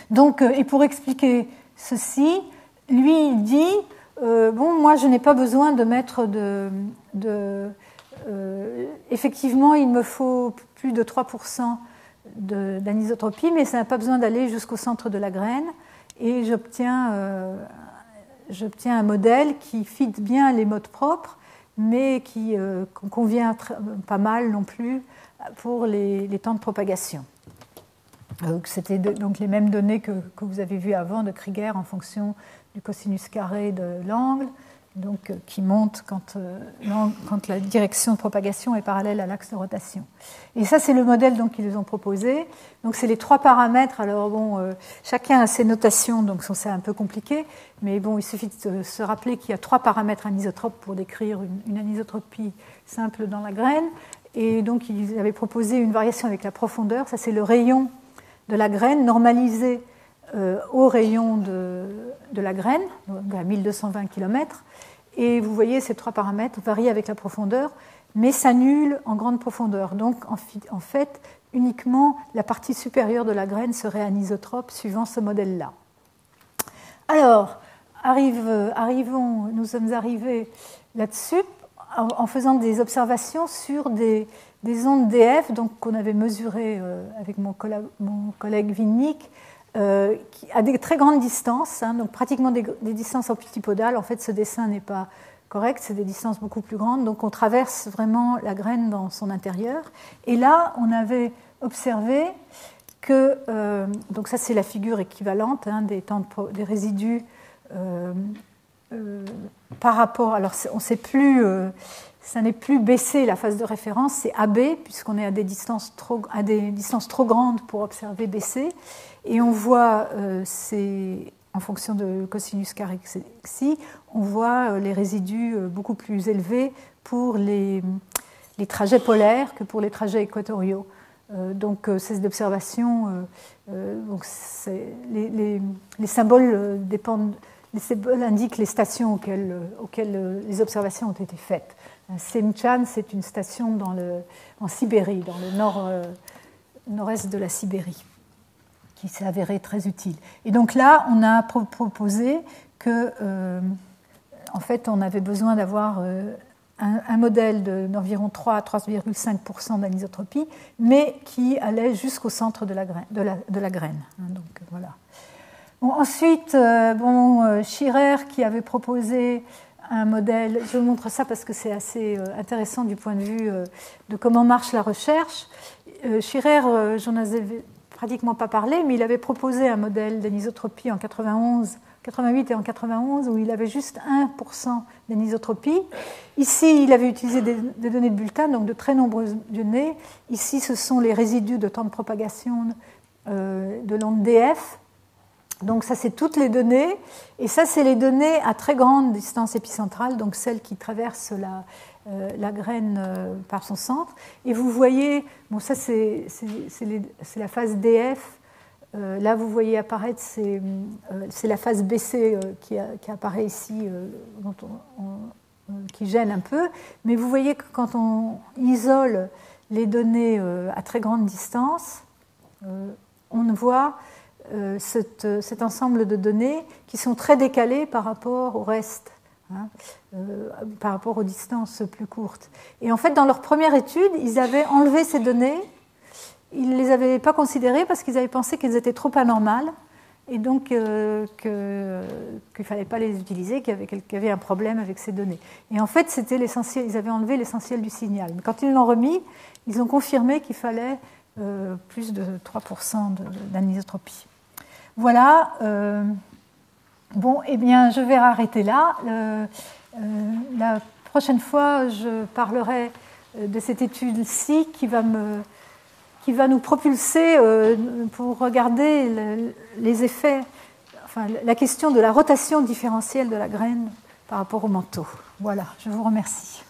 Donc, et pour expliquer ceci, lui il dit moi je n'ai pas besoin de mettre effectivement, il me faut plus de 3% d'anisotropie, mais ça n'a pas besoin d'aller jusqu'au centre de la graine, et j'obtiens un modèle qui fit bien les modes propres, mais qui convient pas mal non plus pour les temps de propagation. C'était donc les mêmes données que vous avez vues avant de Krieger en fonction du cosinus carré de l'angle, donc qui monte quand la direction de propagation est parallèle à l'axe de rotation. Et ça, c'est le modèle qu'ils ont proposé. Donc, c'est les 3 paramètres. Alors, chacun a ses notations, donc c'est un peu compliqué. Mais bon, il suffit de se rappeler qu'il y a 3 paramètres anisotropes pour décrire une anisotropie simple dans la graine. Et donc, ils avaient proposé une variation avec la profondeur. Ça, c'est le rayon de la graine normalisé au rayon de la graine, donc à 1220 km. Et vous voyez, ces 3 paramètres varient avec la profondeur, mais s'annulent en grande profondeur. Donc, en fait, uniquement la partie supérieure de la graine serait anisotrope suivant ce modèle-là. Alors, nous sommes arrivés là-dessus en faisant des observations sur des ondes DF, donc qu'on avait mesurées avec mon collègue Vinnik, à des très grandes distances, donc pratiquement des distances antipodales. En fait, ce dessin n'est pas correct, c'est des distances beaucoup plus grandes, donc on traverse vraiment la graine dans son intérieur. Et là, on avait observé que, donc ça c'est la figure équivalente des résidus par rapport, alors on ne sait plus, ça n'est plus BC la phase de référence, c'est AB, puisqu'on est à des distances trop grandes pour observer BC. Et on voit, en fonction de cosinus carré xi, on voit les résidus beaucoup plus élevés pour les trajets polaires que pour les trajets équatoriaux. Donc, ces observations, les symboles dépendent, les symboles indiquent les stations auxquelles les observations ont été faites. Semchan, c'est une station en Sibérie, dans le nord-est de la Sibérie, qui s'est avérée très utile. Et donc là, on a proposé que, en fait, on avait besoin d'avoir un modèle d'environ 3 à 3,5% d'anisotropie, mais qui allait jusqu'au centre de la graine. Donc, voilà. Bon, ensuite, Schirer, qui avait proposé un modèle, je vous montre ça parce que c'est assez intéressant du point de vue de comment marche la recherche. Schirer, j'en avais pratiquement pas parlé, mais il avait proposé un modèle d'anisotropie en 88 et en 91, où il avait juste 1% d'anisotropie. Ici, il avait utilisé des données de bulletin, donc de très nombreuses données. Ici, ce sont les résidus de temps de propagation de l'onde DF. Donc ça, c'est toutes les données. Et ça, c'est les données à très grande distance épicentrale, donc celles qui traversent la graine par son centre. Et vous voyez, bon, ça, c'est la phase DF. Là, vous voyez apparaître, c'est la phase BC qui apparaît ici, qui gêne un peu. Mais vous voyez que quand on isole les données à très grande distance, on voit cet ensemble de données qui sont très décalées par rapport au reste, par rapport aux distances plus courtes. Et en fait, dans leur première étude, ils avaient enlevé ces données. Ils ne les avaient pas considérées parce qu'ils avaient pensé qu'elles étaient trop anormales et donc qu'il ne fallait pas les utiliser, qu'il y avait un problème avec ces données. Et en fait, c'était l'essentiel, ils avaient enlevé l'essentiel du signal. Mais quand ils l'ont remis, ils ont confirmé qu'il fallait plus de 3% d'anisotropie. Voilà. Bon, eh bien, je vais arrêter là. La prochaine fois, je parlerai de cette étude-ci qui va nous propulser pour regarder les effets, enfin la question de la rotation différentielle de la graine par rapport au manteau. Voilà, je vous remercie.